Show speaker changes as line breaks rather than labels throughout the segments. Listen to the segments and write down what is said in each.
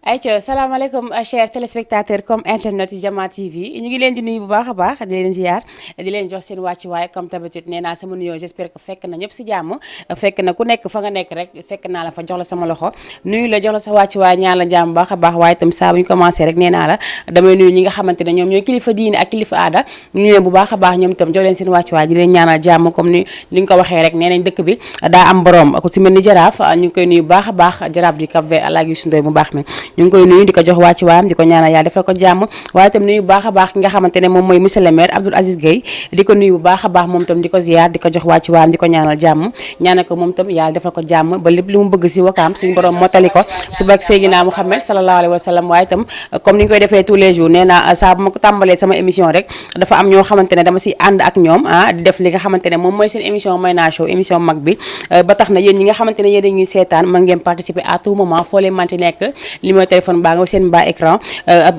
ayca salaamaaleykum chers téléspectateurs comme internet Jama TV ñu ngi leen di nuyu bu baax a baax di leen ziar di leen jox seen wàccuwaay comme d'habitude nee naa sama nuyoo j'espère que fekk na ñëpp si jàmm fekk na ku nekk fa nga nekk rek fekk naa la fa jox la sama loxo nuyu la jox la sa wàccuwaay ñaan la jàmm bu baax a baax waaye itam saa bu ñu commencé rek nee naa la damay nuyu ñi nga xamante ne ñoom ñooy kilifa diine ak kilifa aada ñu leen bu baax a baax ñoom itam jox leen seen wàccuwaay di leen ñaanal jàmm comme ni nga ko waxee rek nee nañ dëkk bi daa am borom ku si mel ni jaraaf ñu ngi koy nuyu bu baax a baax jaraaf di Cap-Vert Alaaji Youssou Ndoye mu baax mi ñu ngi koy nuyu di ko jox wàcc waayam di ko ñaanal yàlla defal ko jàmm waaye itam nuyu bu baax a baax ki nga xamante ne moom mooy monsieur le maire Abdoul Aziz Gueye di ko nuyu bu baax a baax moom itam di ko ziar di ko jox wàcc waayam di ko ñaanal jàmm ñaanal ko moom itam yàlla defal ko jàmm ba lépp li mu bëgg si wakaam suñu borom motali ko si bak Seydina Mouhamed sallallahu alayhi wa sallam waaye itam comme ni ñu koy defee tous les jours nee naa saa bu ma ko tàmbalee sama émission rek dafa am ñoo xamante ne dama si ànd ak ñoom di def li nga xamante ne moom mooy seen émission Mayna Show émission mag bi ba tax na yéen ñi nga xamante ne yéen dañuy seetaan mën ngeen participer à tout moment foo leen manti nekk numéro téléphone baa nga seen bas écran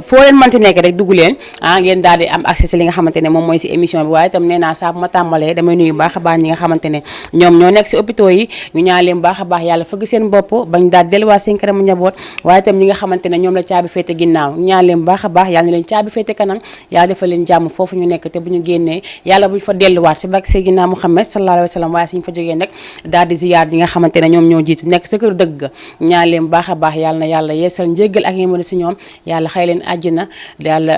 foo leen manti nekk rek dugg leen ngeen daal di am accès li nga xamante ne moom mooy si émission bi waaye itam nee naa saa bu ma tàmbalee damay nuyu baax a baax ñi nga xamante ne ñoom ñoo nekk si hôpitaux yi ñu ñaan leen baax a baax yàlla fëgg seen bopp bañ daal delluwaat seen kanam njaboot waaye itam ñi nga xamante ne ñoom la caabi féete ginnaaw ñu ñaan leen baax a baax yàlla na leen caabi féete kanam yàlla defal leen jàmm foofu ñu nekk te bu ñu génnee yàlla buñ fa delluwaat si bak Seydina Mouhamed sallallahu alayhi wa sallam waaye suñu fa jógee nag daal di ziyaar ñi nga xamante ne ñoom ñoo jiitu nekk sa kër dëgg ñaan leen baax a baax yàlla na yàlla yeesal njéggal ak yémale si ñoom yàlla xëy leen àjjana yàlla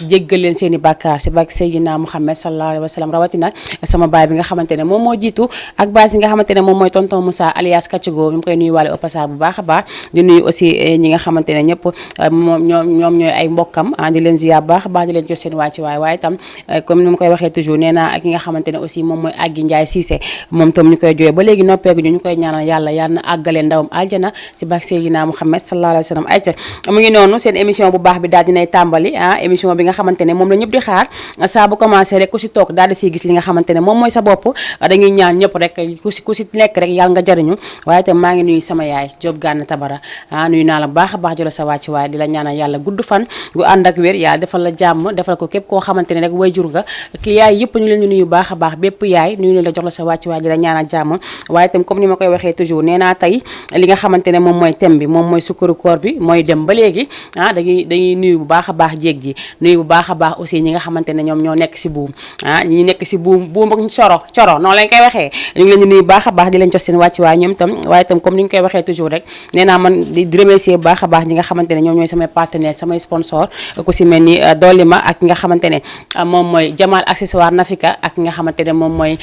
jéggal leen seen i bàkkaar si bak Seydina Mouhamed sallallahu alayhi wa sallam rawatina sama baay bi nga xamante ne moom moo jiitu ak baay si nga xamante ne moom mooy tonton Moussa alias Kaccigo ñu ngi koy nuyu waale au passage bu baax a baax di nuyu aussi ñi nga xamante ne ñëpp moom ñoom ñooy ay mbokkam di leen ziyaar baax a baax di leen jox seen wàcc waaye itam comme ni ma koy waxee toujours nee naa ak ñi nga xamante ne aussi moom mooy Aggi Ndiaye Cissé moom tam ñu koy jooyee ba léegi noppeegu ñu koy ñaanal yàlla na àggale ndawam aljana si bak Seydina Mouhamed sallallahu alayhi wa sallam ayca mu ngi noonu seen émission bu baax bi daal dinay tàmbali émission bi nga xamante ne moom la ñëpp di xaar saa bu commencé rek ku si toog daal di siy gis li nga xamante ne moom mooy sa bopp dañuy ñaan ñëpp rek ku si nekk rek yàlla nga jariñu waaye itam maa ngi nuyu sama yaay Diop Gana Tabara nuyu naa la baax a baax jëla sa wàcc waaye di la ñaanal yàlla gudd fan gu ànd ak wér yàlla defal la jàmm defal ko képp koo xamante ne rek way jur nga ki yaay yëpp ñu leen ñu nuyu baax a baax bépp yaay nuyu ne la jox la sa wàcc waaye di la ñaanal jàmm waaye itam comme ni ma koy waxee toujours nee naa tey li nga xamante ne moom mooy thème bi moom mooy sukkaru koor bi mooy dem ba léegi dañuy nuyu bu baax a baax jéeg ji nuyu bu baax a baax aussi ñi nga xamante ne ñoom ñoo nekk si buum ñi nekk si buum ak coro noonu lañ koy waxee ñu ngi leen di nuyu baax a baax di leen jox seen wàcc waaye ñoom itam waaye itam comme ni ñu koy waxee toujours rek nee naa man di remercier bu baax a baax ñi nga xamante ne ñoom ñooy samay partenaire samay sponsor ku si mel ni Dolima ak nga xamante ne moom mooy Jamal accessoire Nafika ak nga xamante ne moom mooy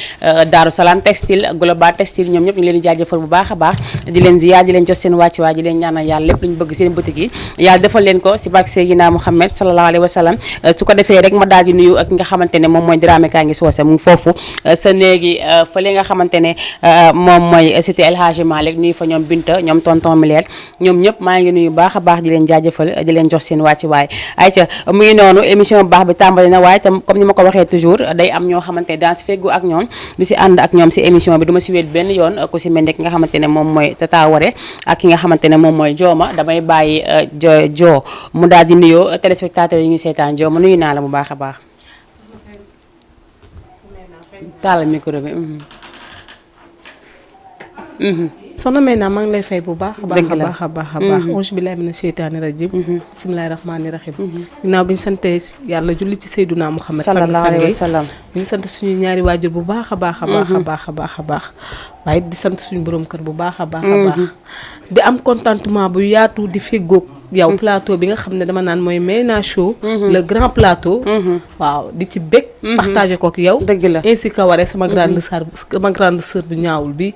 Daaru Salaam textile global textile ñoom ñëpp ñu leen di jaajëfal bu baax a baax di leen ziyaar di leen jox seen wàcc waaye di leen ñaanal yàlla lépp lu ñu bëgg seen boutique yi yàlla defal leen ko si barke Seydina Mouhamed sallallahu alayhi wa sallam su ko defee rek ma daal di nuyu ak nga xamante ne moom mooy Dramé kaa ngi soose mu foofu sa néegi fële nga xamante ne moom mooy cité El Hadji Malick nuyu fa ñoom Binta ñoom tonton Milène ñoom ñëpp maa ngi nuyu baax a baax di leen jaajëfal di leen jox seen wàcc waaye ayca mu ngi noonu émission bu baax bi tàmbali na waaye tam comme ni ma ko waxee toujours day am ñoo xamante ne dans si feggu ak ñoom di si ànd ak ñoom si émission bi du ma si wéet benn yoon ku si mel ne ki nga xamante ne moom mooy Tata Waré ak ki nga xamante ne moom mooy Jooma damay bàyyi joo mu daal di nuyoo téléspectateurs yi ñu seetaan joo ma nuyu naa la bu baax a baax taal micro bi
soxna Mayna maa ngi lay fay bu baax a baax a baax a baax auzu billaahi mina sheytaani rajiim bismillaahi rahmaani rahiim ginnaaw bi ñu santee yàlla julli ci Seydina Muhammad
sallallahu alayhi wa sallam
ñu ngi sant suñu ñaari waajur bu baax a baax a baax a baax a baax a baax waaye di sant suñu borom kër bu baax a baax a baax di am contentement bu yaatu di feggoog yow plateau bi nga xam ne dama naan mooy Ména Show le grand plateau waaw di ci bég partagé kook yow
dëgg la
ainsi que waree sama grande sœur bu ñaawul bi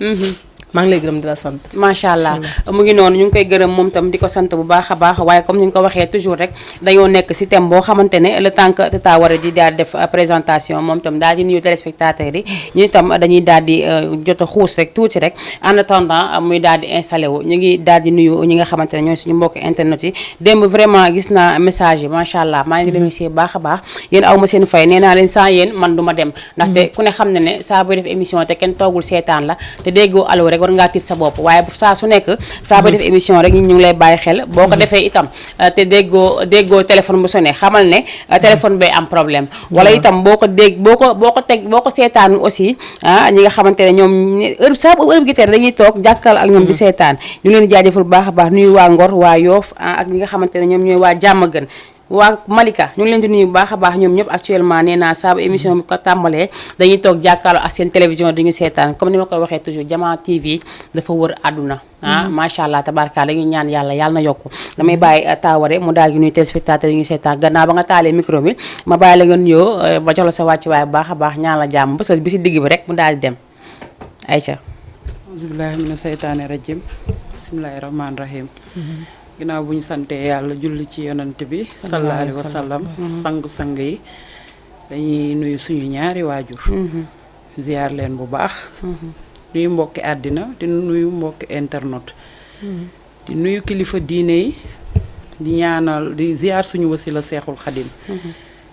maa ngi lay gërëm di la sant
macha allah mu ngi noonu ñu ngi koy gërëm moom tam di ko sant bu baax a baax waaye comme ni ñu ko waxee toujours rek dañoo nekk si thème boo xamante ne le temps que Tata Waré di daal def présentation moom tam daal di nuyu téléspectateurs yi ñu itam dañuy daal di jot a xuus rek tuuti rek en attendant muy daal di installé wu ñu ngi daal di nuyu ñi nga xamante ne ñooy suñu mbokk internet yi démb vraiment gis naa message yi macha allah maa ngi remercier bu baax a baax yéen aw ma seen fay nee naa leen sans yéen man du ma dem ndaxte ku ne xam ne ne saa booy def émission te kenn toogul seetaan la te déggoo allo rek war ngaa tiit sa bopp waaye saa su nekk saa ba def émission rek ñu ngi lay bàyyi xel boo ko defee itam te déggoo téléphone bu sonné xamal ne téléphone bay am problème wala itam boo ko seetaan aussi ñi nga xamante ne ñoom heure gi teel dañuy toog jàkkal ak ñoom di seetaan ñu leen di jaajëfal bu baax a baax nuyu waa Ngor waa Yoff ak ñi nga xamante ne ñoom ñooy waa Jàmmagën waa Malika ñu ngi leen di nuyu bu baax a baax ñoom ñëpp actuellement nee naa saa bu émission bi ko tàmbalee dañuy toog jàkkaarloo ak seen télévision di ñu seetaan comme ni ma koy waxee toujours Jama TV dafa wër àdduna macha allah tabaraka dañuy ñaan yàlla na yokku damay bàyyi Tawaré mu daal di nuyu téléspectateurs yi ñu seetaan gannaaw ba nga taalee micro bi ma bàyyi la nga nuyoo ba jox la sa wàccuwaay bu baax a baax ñaan la jàmm ba bi si digg bi rek mu daal di dem Aïcha
auzubillahi mina seytaane rajim bismillahi rahmaani rahim ginnaaw bu ñu santee yàlla julli ci yonant bi sallallahu alayhi wa sallam sang-sang yi dañuy nuyu suñu ñaari waajur ziar leen bu baax nuyu mbokki àddina di nuyu mbokki internet di nuyu kilifa diine yi di ñaanal di ziar suñu wasila seexul xadim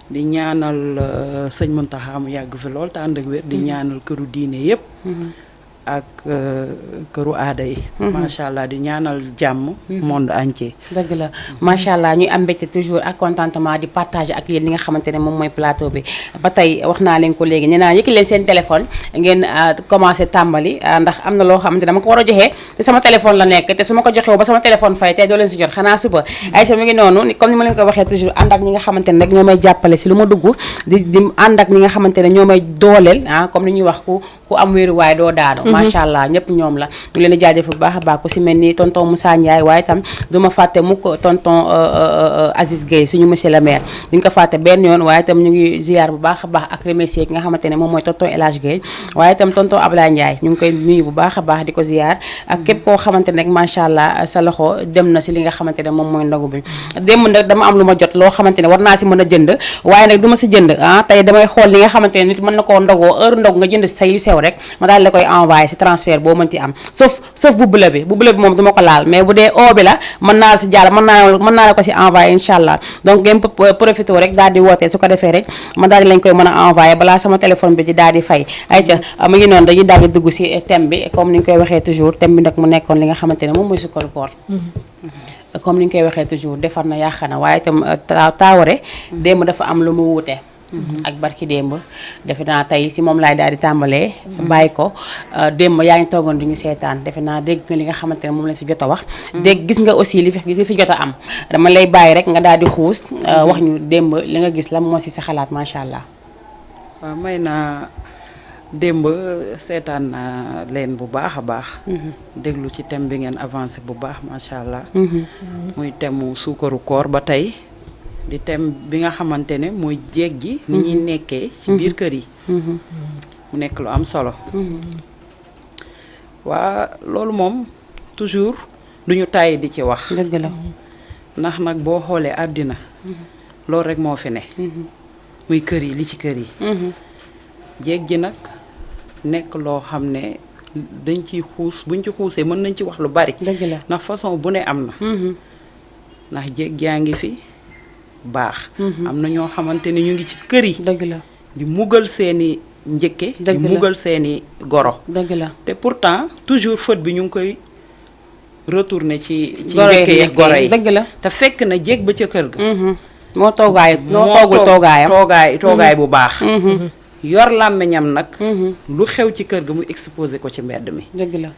di ñaanal sëñ Muntaxa mu yàgg fi lool te ànd ak wér di ñaanal këru diine yépp ak këru aada yi macha allah di ñaanal jàmm monde entier
dëgg la macha allah ñuy am mbégte toujours ak contentement di partager ak yéen li nga xamante ne moom mooy plateau bi ba tey wax naa leen ko léegi nee naa yëkki leen seen téléphone ngeen commencé tàmbali ndax am na loo xamante ne dama ko war a joxe te sama téléphone la nekk te su ma ko joxew ba sama téléphone fay tey doo leen si jot xanaa suba Aïcha mi ngi noonu comme ni ma leen ko waxee toujours ànd ak ñi nga xamante ne rek ñoo may jàppale si lu ma dugg di ànd ak ñi nga xamante ne ñoo may dooleel comme ni ñuy wax ku am wéeruwaay doo daanu macha allah ñëpp ñoom la ñu leen di jaajëf bu baax a baax ku si mel ni tonton Moussa Ndiaye waaye itam du ma fàtte mukk tonton Aziz Gueye suñu monsieur le maire duñ ko fàtte benn yoon waaye itam ñu ngi ziar bu baax a baax ak remercier ki nga xamante ne moom mooy tonton El Hadj Gueye waaye itam tonton Ablaye Ndiaye ñu ngi koy nuyu bu baax a baax di ko ziar ak képp koo xamante ne rek macha allah sa loxo dem na si li nga xamante ne moom mooy ndogu bi démb nag dama am lu ma jot loo xamante ne war naa si mën a jënd waaye nag du ma si jënd tey damay xool li nga xamante ne nit mën na koo ndogoo heure ndog nga jënd si say yu sew rek ma daal la koy envoyé si transfert boo mënti am sauf bu bleu bi moom duma ko laal mais bu dee o bi la mën naa la si jàll mën naa la ko si envoyé incha allah donc ngeen profité rek daal di wootee su ko defee rek ma daal di lañ koy mën a envoyé balaa sama téléphone bi di daal di fay ayca mu ngi noonu dañuy daal di dugg si thème bi comme ni ñu koy waxee toujours thème bi nag mu nekkoon li nga xamante ne moom mooy sukkaru koor comme ni ñu koy waxee toujours defar na yàq na waaye itam Tawaré démb dafa am lu mu wuute ak barki démb defe naa tey si moom laay daal di tàmbalee bàyyi ko démb yaa ngi toogoon di ñu seetaan defe naa dégg nga li nga xamante ne moom lañ fi jot a wax dégg gis nga aussi li fi jot a am dama lay bàyyi rek nga daal di xuus wax ñu démb li nga gis la moo si sa xalaat macha allah.
waaw may naa démb seetaan naa leen bu baax a baax déglu ci thème bi ngeen avancé bu baax macha allah muy thème mu suukaru koor ba tey di thème bi nga xamante ne mooy jéeg ji ni ñuy nekkee ci biir kër yi mu nekk lu am solo waa loolu moom toujours duñu tàyyi di ci wax
dëgg la
ndax nag boo xoolee àddina loolu rek moo fi ne muy kër yi li ci kër yi jéeg ji nag nekk loo xam ne dañ ciy xuus buñ ci xuusee mën nañ ci wax lu bari
dëgg la
ndax façon bu ne am na ndax jéeg jaa ngi fi baax am na ñoo xamante ni ñu ngi ci kër yi
dëgg la
di mugal seeni njëkke di mugal seeni goro
dëgg la
te pourtant toujours faute bi ñu ngi koy retourner ci njëkke yi goro yi
dëgg la
te fekk na jéeg ba ca kër ga
moo toogul toogaayam
toogaay bu baax yor làmmiñam nag lu xew ci kër ga mu exposé ko ci mbedd mi
dëgg la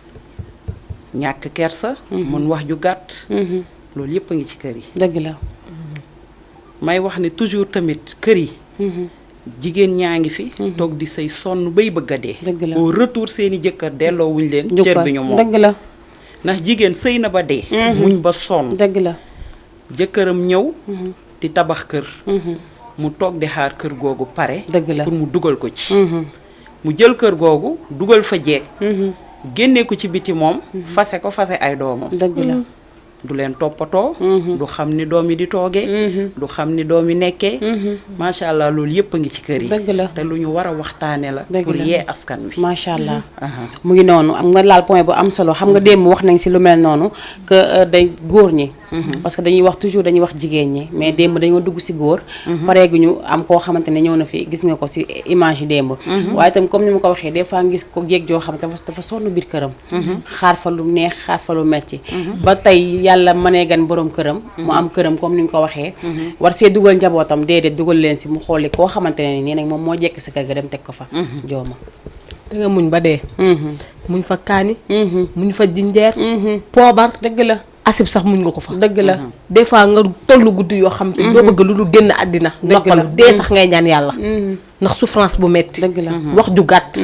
ñàkk kersa mën wax ju gàtt loolu yëpp a ngi ci kër yi
dëgg la
may wax ne toujours tamit kër yi jigéen ñaa ngi fi toog di say sonn bay bëgg a dee au retour seeni jëkkër delloo wuñ leen cër bi ñu moom
dëgg la
ndax jigéen sëy na ba dee muñ ba sonn
dëgg la
jëkkëram ñëw di tabax kër mu toog di xaar kër googu pare
dëgg la
pour mu dugal ko ci mu jël kër googu dugal fa jeeg génnee ko ci biti moom fase ay doomam
dëgg la
du leen toppatoo du xam ni doom yi di toogee du xam ni doom yi nekkee macha allah loolu yëpp a ngi ci kër yi
dëgg la
te lu ñu war a waxtaane la
dëgg
pour
la.
yee askan wi
macha allah mu ngi noonu am nga laal point bu am solo xam nga démb wax nañ si lu mel noonu que day góor ñi parce que dañuy wax toujours dañuy wax jigéen ñi mais démb dañoo dugg si góor pareeguñu am koo xamante ne ñëw na fi gis nga ko si image yi démb waaye itam comme ni ma ko waxee des fois ngis ko jéeg joo xam ne dafa sonn biir këram xaar fa lu neex xaar fa lu metti ba tey yàlla mënee gan borom këram mu am këram comme ni ñu ko waxee war see dugal njabootam déedéet dugal leen si mu xooli koo xamante ne nii nag moom moo jekk sa kër ga dem teg ko fa jooma
da nga muñ ba dee muñ fa kaani muñ fa jinjeer poobar
dëgg la
asib sax muñ nga ko fa
dëgg la
des fois nga tollu guddi yoo xam te doo bëgg lu dul génn àddina noppalu dee sax ngay ñaan yàlla ndax souffrance bu metti
dëgg la
wax ju gàtt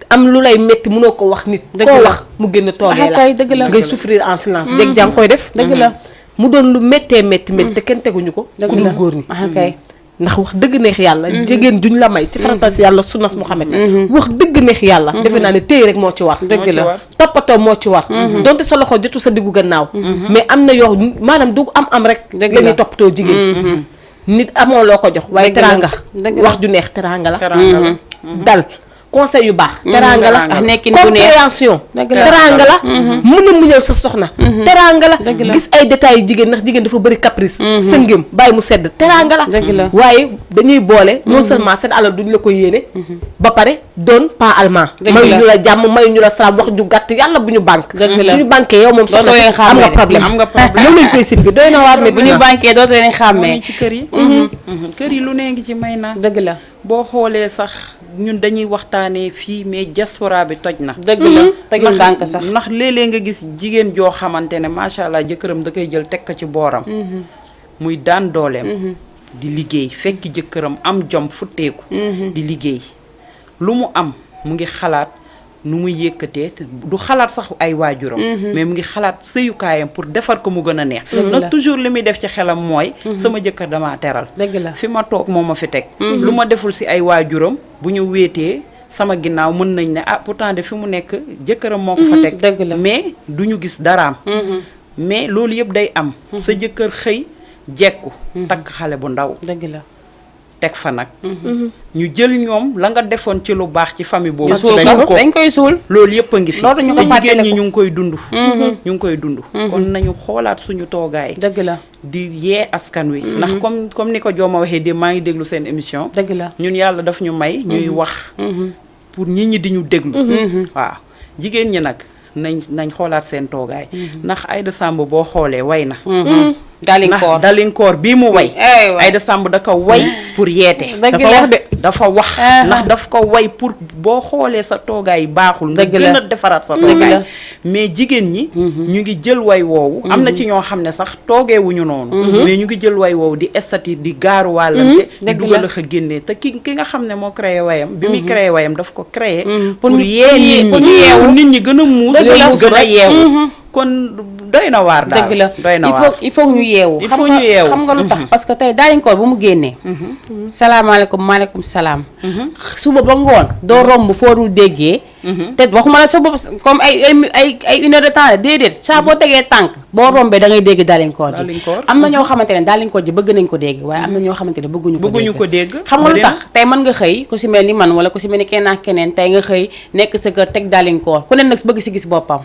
am lu lay metti mënoo ko wax nit koo wax mu génn toogee la
dëgg la
ngay souffrir en silence dégg jàng koy def
dëgg la
mu doon lu méttee métti te kenn teguñu ko ku dul góor ñi
kay
ndax wax dëgg neex yàlla jigéen juñ la may ci faratas yàlla sunnas Muhammad wax dëgg neex yàlla defe naa ne téye rek moo ci war
dëgg la
toppatoo moo ci war donte sa loxo jotu sa diggu gannaaw mais am na yoo maanaam du am rek la ñuy toppatoo jigéen nit amoo loo ko jox waaye teraanga wax ju neex teraanga la dal conseil yu baax teraanga la compréhension teraanga la mën a muñal sa soxna teraanga la gis ay détails jigéen ndax jigéen dafa bëri caprice sëngéem bàyyi mu sedd teraanga la waaye dañuy boole non seulement seen alal duñ la ko yéene ba pare doon pas allemand mayu ñu la jàmm mayu ñu la salaam wax ju gàtt yàlla bu ñu banque suñu banquee yow moom soxna am nga problème loolu lañ koy simbi doy na waar mais
bu ñu banquee dootu leen xàmmee
ci kër yi kër yi lu nee ngi ci may naa
dëgg la
boo xoolee sax ñun dañuy waxtaanee fii mais diaspora bi toj na
dëgg la tojul ndànk sax
ndax léeg-léeg nga gis jigéen joo xamante ne macha allah jëkkëram da koy jël teg ko ci booram muy daan dooleem di liggéey fekk jëkkëram am jom futteeku di liggéey lu mu am mu ngi xalaat nu muy yëkkatee du xalaat sax ay waajuram mais mu ngi xalaat sëyukaayam pour defar ko mu gën a neex nag toujours li muy def ci xelam mooy sama jëkkër damaa teral
dëgg la
fi ma toog moo ma fi teg lu ma deful si ay waajuram bu ñu wéetee sama ginnaaw mën nañ ne ah pourtant de fi mu nekk jëkkëram moo ko fa teg
dëgg la
mais du ñu gis daraam mais loolu yëpp day am sa jëkkër xëy jekku takk xale bu ndaw
dëgg la
teg fa nag ñu jël ñoom la nga defoon ci lu baax ci famille boobu
dañ koy suul
loolu yëpp a ngi fi
loolu ñu ko
te jigéen ñi ñu ngi koy dund ñu ngi koy dund kon nañu xoolaat suñu toogaay
dëgg la
di yee askan wi ndax comme ni ko Jooma waxee de maa ngi déglu seen émission
dëgg la
ñun yàlla daf ñu may ñuy wax pour nit ñi di ñu déglu waaw jigéen ñi nag nañ xoolaat seen toogaay ndax Aïda Samb boo xoolee way na dalinkoor bii mu way Aïda Samb da ko way pour yeete dafa wax ndax daf ko way pour boo xoolee sa toogaay baaxul nga gën a defaraat sa toogaay mais jigéen ñi ñu ngi jël way woowu am na ci ñoo xam ne sax toogeewuñu noonu mais ñu ngi jël way woowu di estati di gaaru wàllante di dugal a génnee te ki nga xam ne moo créé wayam bi muy créé wayam daf ko créé pour yee nit ñi gën a muus gën a yeewu kon doy na waar daal
dëgg la
doy na waar
il faut ñu yeewu xam nga lu tax parce que tey dalinkoor bu mu génnee salaamaaleykum maaleykum salaam suba ba ngoon doo romb foo dul déggee te waxuma la sa bopp comme ay une heure de temps déedéet saa boo tegee tànk boo rombee da ngay dégg dalinkoor ji am na ñoo xamante ne dalinkoor ji bëgg nañ ko dégg waaye am na ñoo xamante ne bëgguñu ko dégg xam nga lu tax tey mën nga xëy ku si mel ni man wala ku si mel ni keneen ak keneen tey nga xëy nekk sa kër teg dalinkoor ku ne nag bëgg si gis boppam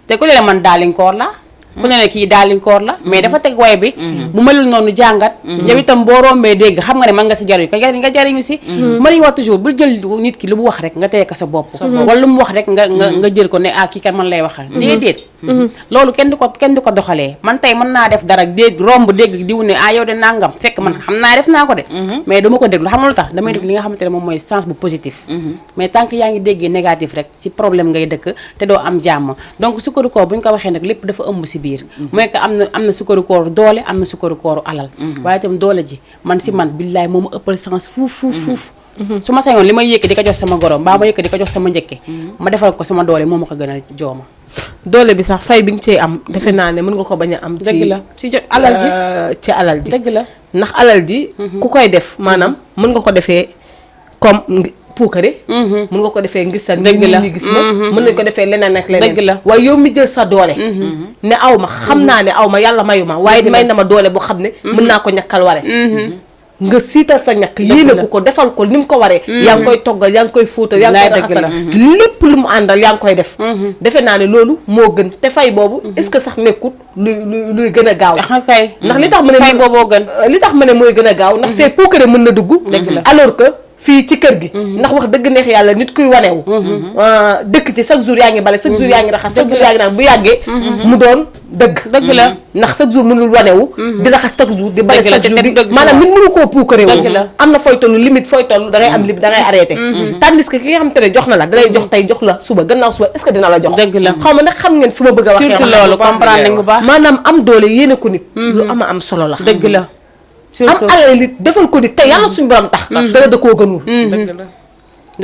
te ku ne man dalinkoor la ku ne kii dalinkoor la mais dafa teg way bi bu melul noonu jàngat yow itam boo rombee dégg xam nga ne mën nga si jariñu ko nga jariñu si ma lañu wax toujours bul jël nit ki lu mu wax rek nga teye ko sa bopp wala lu mu wax rek nga jël ko ne kii kat man lay waxal déedéet loolu kenn du ko doxalee man tey mën naa def dara dégg romb dégg diw ne yow de nangam fekk man xam naa def naa ko de mais dama ko déglu xam nga lu tax damay déglu li nga xamante ne moom mooy sens bu positif mais tant que yaa ngi déggee négatif rek si problème ngay dëkk te doo am jàmm donc sukkaru koor bu ñu ko waxee nag lépp dafa ëmb si biir mooy que am na sukkaru kooru doole am na sukkaru kooru alal waaye itam doole ji man si man billaay moo ma ëppal sens fuuf su ma sañoon li may yëkk di ko jox sama gorom mbaa ma yëkk di ko jox sama njëkke ma defal ko sama doole moo ma ko gën a jooma
doole bi sax fay bi nga cee am defe naa ne mën nga ko bañ a am. ci
dëgg la ci alal ji
ci alal ji.
dëgg la
ndax alal ji. ku koy def maanaam mën nga ko defee comme puukare. mën nga ko defee ngis sa
dëgg la
nit ñi gis ma. mën nañ ko defee leneen ak leneen.
dëgg la
waaye yow mi jël sa doole. ne aw ma xam naa ne aw ma yàlla mayu ma waaye may na ma doole boo xam ne. mën naa ko ñàkkal ware. nga siital sa ñàkk yéene ko defal ko ni mu ko waree. yaa ngi koy toggal yaa ngi koy fóotal yaa ngi koy raxasal lépp lu mu àndal yaa ngi koy def. defe naa ne loolu moo gën te fay boobu. est-ce que sax nekkut luy gën a gaaw. ndax li tax ma ne
fay booboo gën.
li tax ma ne mooy gën a gaaw ndax fee puukare mën na dugg. alors que fii ci kër gi. ndax wax dëgg neex yàlla nit kuy wanewu dëkk ci chaque jour yaa ngi bale chaque jour yaa ngi raxas chaque jour yaa ngi naan bu yàggee. mu doon dëgg la ndax chaque jour mënul wanewu di raxas chaque jour di bale chaque jour di maanaam nit mënu koo puukare wu. am na fooy tollu limite fooy tollu da ngay am limite da ngay arrêté. tandis que ki nga xam te ne jox na la da lay jox tey jox la suba gannaaw suba est-ce que dina la jox.
dëgg la
xaw ma nag xam ngeen fi ma bëgg a waxee.
surtout loolu comprendre nañ bu baax.
maanaam am doole yéene ko nit. lu am solo la.
dëgg la.
am alal nit defal ko nit te yàlla suñu borom tax. dara da koo gënul.
dëgg la.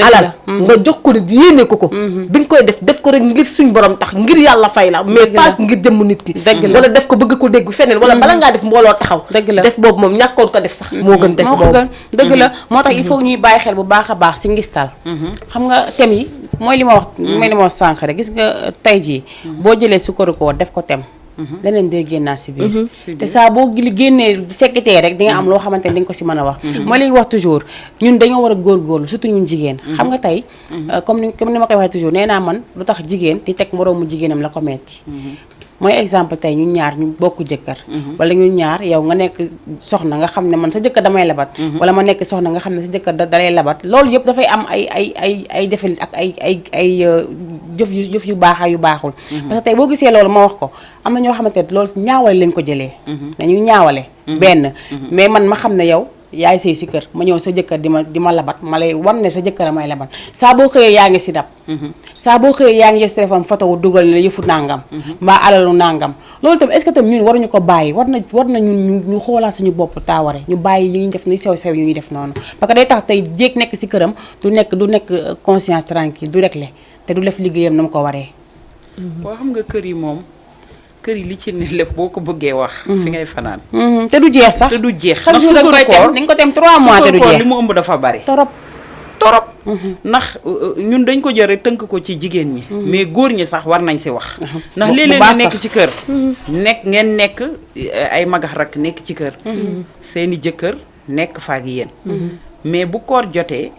alal nga jox ko nit yéene ko bi nga koy def ko rek ngir suñ borom tax ngir yàlla fay la mais pas ngir jëmm nit ki. wala def ko bëgg ko dégg feneen wala bala ngaa def mbooloo taxaw. def boobu moom ñàkkoon ko def sax moo gën def boobu.
dëgg la moo tax il faut ñuy bàyyi xel bu baax a baax si ngistal. xam nga thème yi mooy li ma wax sànq rek gis nga tey jii boo jëlee sukkaru koor def ko thème leneen day génnaat si biir te saa boo génnee sekkitee rek di nga am loo xamante ne di nga ko si mën a wax mooy li ñuy wax toujours ñun dañoo war a góorgóorlu surtout ñun jigéen xam nga tey comme ni ma koy waxee toujours nee naa man lu tax jigéen di teg moroomu jigéenam la ko metti mooy exemple tey ñun ñaar ñu bokk jëkkër wala ñun ñaar yow nga nekk soxna nga xam ne man sa jëkkër damay labat wala ma nekk soxna nga xam ne sa jëkkër dalay labat loolu yëpp dafay am ay defal ak ay jëf yu baax yu baaxul parce que tey boo gisee loolu ma wax ko am na ñoo xamante ne loolu ñaawale lañ ko jëlee dañuy ñaawale benn mais man ma xam ne yow yaay sëy si kër ma ñëw sa jëkkër di ma labat ma lay wan ne sa jëkkër a may labat saa boo xëyee yaa ngi si dab saa boo xëyee yaa ngi gis téléphone photo wu dugal ne yëfu nàngam mbaa alalu nàngam loolu tam est-ce que tam ñun waruñu ko bàyyi war na ñun ñu xoolaat suñu bopp taaware ñu bàyyi li ñuy def ni sew yu ñuy def noonu parce que day tax tey jéeg nekk si këram du nekk conscience tranquille du réglé te du def liggéeyam na mu ko waree
boo xam nga kër yi moom kër yi li ci ne lépp boo ko bëggee wax fi ngay fanaan
te du jeex sax
te du jeex
chaque jour dañ koy tem dañ ko tem 3 mois te du jeex
li mu ëmb dafa bari torop ndax ñun dañ ko jël rek tënk ko ci jigéen ñi mais góor ñi sax war nañ si wax ndax léeg-léeg nga nekk ci kër ngeen nekk ay magax rak nekk ci kër seeni jëkkër nekk faak yéen mais bu koor jotee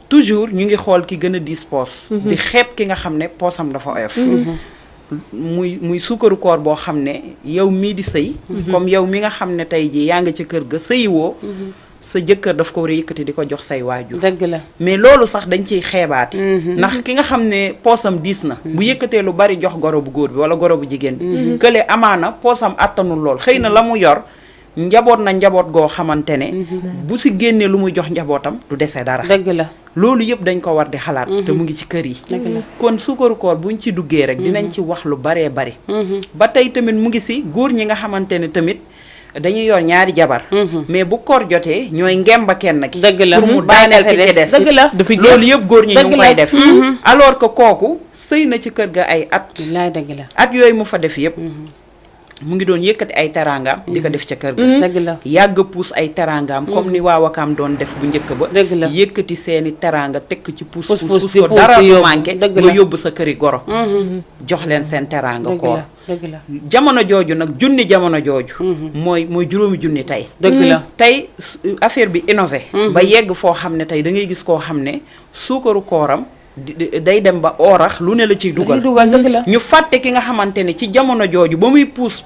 toujours ñu ngi xool ki gën a diis poos di xeeb ki nga xam ne poosam dafa oyof muy suukaru koor boo xam ne yow mii di sëy comme yow mi nga xam ne tey jii yaa nga ca kër ga sëyiwoo sa jëkkër daf ko war a yëkkati di ko jox say waajur
dëgg la mais
loolu sax dañ ciy xeebaati ndax ki nga xam ne poosam diis na bu yëkkatee lu bari jox goro bu góor bi wala goro bu jigéen bi kële amaana poosam àttanul lool xëy na la mu yor njaboot na njaboot goo xamante ne bu si génnee lu muy jox njabootam du dese dara
dëgg la
loolu yëpp dañ ko war di xalaat te mu ngi ci kër yi kon suukaru koor buñ ci duggee rek dinañ ci wax lu baree bari ba tey tamit mu ngi si góor ñi nga xamante ne tamit dañuy yor ñaari jabar mais bu koor jotee ñooy ngemba kenn ki
dëgg la
pour mu daaneel ki ci des
dëgg la
loolu yëpp góor ñi ñu ngi koy def alors que kooku sëy na ci kër ga ay at
dëgg la
at yooyu mu fa def yëpp mu ngi doon yëkkati ay teraangaam di ko def ca kër ga
dëgg la
yàgg puus ay teraangaam comme ni waa Wakaam doon def bu njëkk ba
dëgg la
yëkkati seeni teraanga tekk ci puus
puus
ko dara manqué nga yóbbu sa këri goro jox leen seen teraanga koor
dëgg la
jamono jooju nag junni jamono jooju mooy juróomi junni tey
dëgg la
tey affaire bi innové ba yegg foo xam ne tey da ngay gis koo xam ne suukaru kooram day dem ba oorax lu ne la ciy dugal
dëgg la
ñu fàtte ki nga xamante ne ci jamono jooju ba muy puus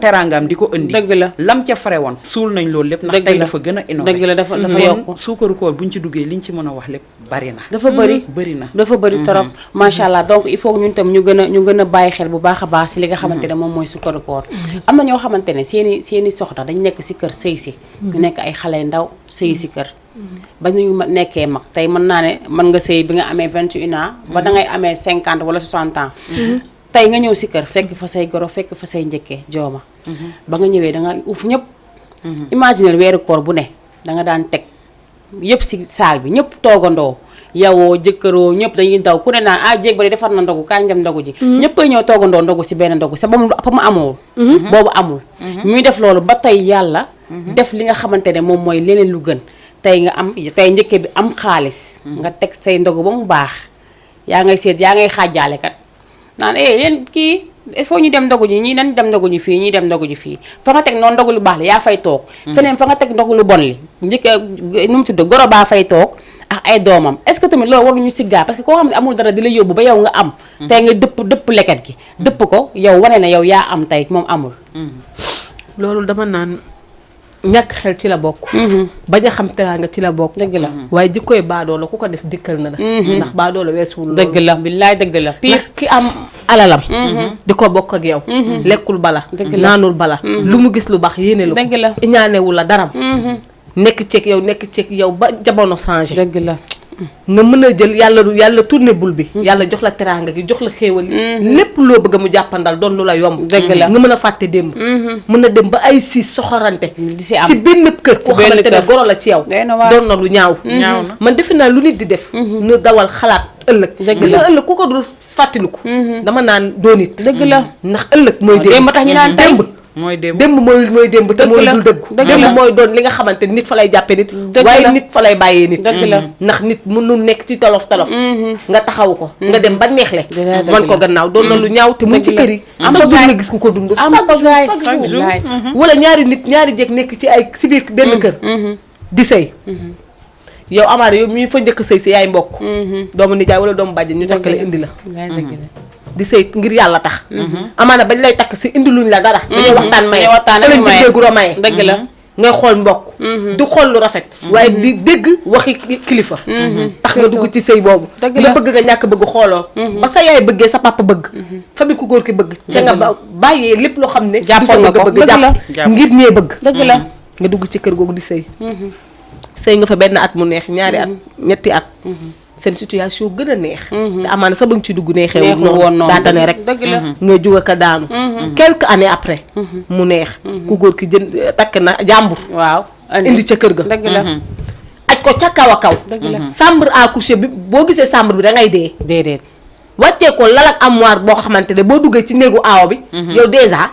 teraangam di ko indi
dëgg la
lam ca fare woon suul nañ loolu lépp ndax tey dafa gën a innové
dëgg la dafa yokku
suukaru koor buñ ci duggee liñ ci mën a wax lépp bari na
dafa bëri
na
dafa bëri trop macha allah donc il faut ñun tam ñu gën a bàyyi xel bu baax a baax si li nga xamante ne moom mooy suukaru koor am na ñoo xamante ne seeni soxna dañ nekk si kër sëy si ñu nekk ay xale ndaw sëy si kër ba ñu nekkee mag tey mën naa ne mën nga sëy bi nga amee 21 ans ba dangay amee 50 wala 60 ans tey nga ñëw si kër fekk fa say goro fekk fa say njëkkee jooma ba nga ñëwee danga uuf ñëpp imaginer weeru koor bu ne danga daan teg yëpp si saal bi ñëpp toogandoo yawoo jëkkëroo ñëpp dañuy daw ku ne naan jéeg ba de defar na ndogu kañ dem ndogu ji ñëppay ñëw toogandoo ndogu si benn ndogu sa ba mu amul boobu amul muy def loolu ba tey yàlla def li nga xamante ne moom mooy leneen lu gën tey nga am tey njëkke bi am xaalis nga teg say ndogu ba mu baax yaa ngay seet yaa ngay xaajaale kat naan yéen kii il faut ñu dem ndogu ji ñii nañ dem ndogu ji fii ñii dem ndogu ji fii fa nga teg noonu ndogu lu baax li yaa fay toog feneen fa nga teg ndogu lu bon li nu mu tudd goro baa fay toog ak ay doomam est-ce que tamit loolu waruñu siggaa parce que koo xam ne amul dara di la yóbbu ba yow nga am tey nga dëpp leket gi dëpp ko yow wane na yow yaa am tey moom amul
loolu dama naan ñàkk xel ci la bokk bañ a xam teraanga ci la bokk
dëgg la
waaye jikkooy baadoo la ku ko def dikkal na la ndax baadoo la weesuwul
dëgg la billaay dëgg la
ndax ki am alalam di ko bokk ak yow lekkul bala naanul bala lu mu gis lu baax yéene lu
dëgg la
iñaanewu la daram nekk ceeg yow ba jamono changé
dëgg la
nga mën a jël yàlla tourné bul bi yàlla jox la teraanga gi jox la xéewal yi lépp loo bëgg mu jàppandal doon lu la yomb
dëgg la
nga mën a fàtte démb mën a dem ba ay siis soxorante
di si am
ci benn kër koo xamante ne goro la ci yow doon na lu ñaaw man defe naa lu nit di def nu dawal xalaat ëllëg gis nga ëllëg ku ko dul fàttaliku dama naan doo nit
dëgg la
ndax ëllëg mooy démb
tax ñu naan
démb
mooy démb
mooy démb te mooy dul dëgg démb mooy doon li nga xamante nit fa lay jàppe nit waaye nit fa lay bàyyee nit
dëgg la
ndax nit mënu nekk ci tolof nga taxaw ko nga dem ba neexle wan ko gannaaw doon na lu ñaaw te mu ci kër yi am na nga gis ku ko dund chaque jour wala ñaari jeeg nekk ci ay si biir benn kër di sëy yow amaana yow mi fa njëkk sëy si yaay mbokk doomu nijaay wala doomu bàjjen ñu takk la indi la di sëy ngir yàlla tax amaana bañ lay takk si indi luñ la dara dañuy waxtaan maye te lañ jëggee guro maye
dëgg la
ngay xool mbokk di xool lu rafet waaye di dégg waxi kilifa tax nga dugg ci sëy boobu nga bëgg nga ñàkk bëgg xooloo ba sa yaay bëggee sa papa bëgg famille ku góor ki bëgg ca nga bàyyee lépp loo xam ne
jàppoon nga ko
bëgg jàpp ngir ñee bëgg
dëgg la
nga dugg ci kër googu di sëy sëy nga fa benn at mu neex ñaari at ñetti at seen situation gën a neex te amaana sa ba nga ci dugg neexee woon noonu daatane rek
dëgg la
nga jóg ka daanu quelques années après mu neex ku góor ki jënd takk na jàmbur
waaw
indi ca kër ga
dëgg la
aj ko ca kaw a kaw
dëgg la
chambre à coucher bi boo gisee chambre bi da ngay dee
déedéet
wàccee ko lal ak armoire boo xamante ne boo duggee ci néegu aawo bi yow déjà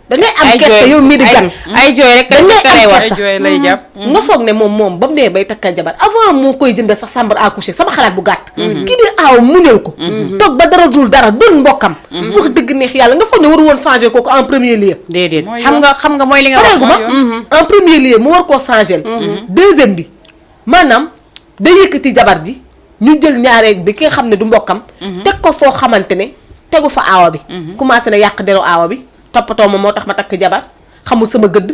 da ngay am kersa yow mii di gan
ay jooy rek
da ngay am
ay
kersa
jooy lay jàpp
nga foog ne moom ba mu nee bay takkal jabar avant moo koy jënd sax chambre à coucher sama xalaat bu gàtt kii di aaw muñal ko toog ba dara dul dara doon mbokkam wax dëgg neex yàlla nga foog ne waru woon changer kooku en premier lieu
déedéet xam nga mooy li nga wax
pareegu ma en premier lieu mu war koo changer deuxième bi maanaam da yëkkati jabar ji ñu jël ñaareel bi ki nga xam ne du mbokkam teg ko foo xamante ne tegu fa aawa bi commencé na yàq deru aawa bi toppatoo ma moo tax ma takk jabar xamul sama gëdd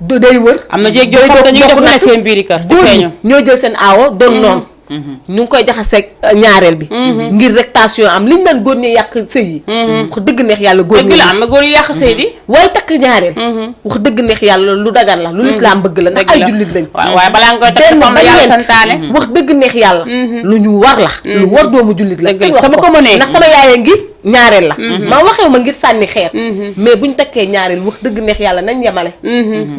day wër
am na jéeg joo xam ne ñu ngi def na seen biiri kër
góor ñi ñoo jël seen aawo doon noonu ñu ngi koy jaxaseeg ñaareel bi ngir rectation am liñ naan góor ñi yàq sëy yi wax dëgg neex yàlla góor ñi
dëgg la am na góor yu yàq sëy di
waaye takk ñaareel wax dëgg neex yàlla lu dagan la lu lislaam bëgg la ndax ay jullit lañ
waaye balaa nga koy takk fam yàlla santaane
wax dëgg neex yàlla lu ñu war la lu war doomu jullit la
sama ko mënee
ndax sama yaaya ngi ñaareel la ma waxew ma ngir sànni xeer mais buñ takkee ñaareel wax dëgg neex yàlla nañ yemale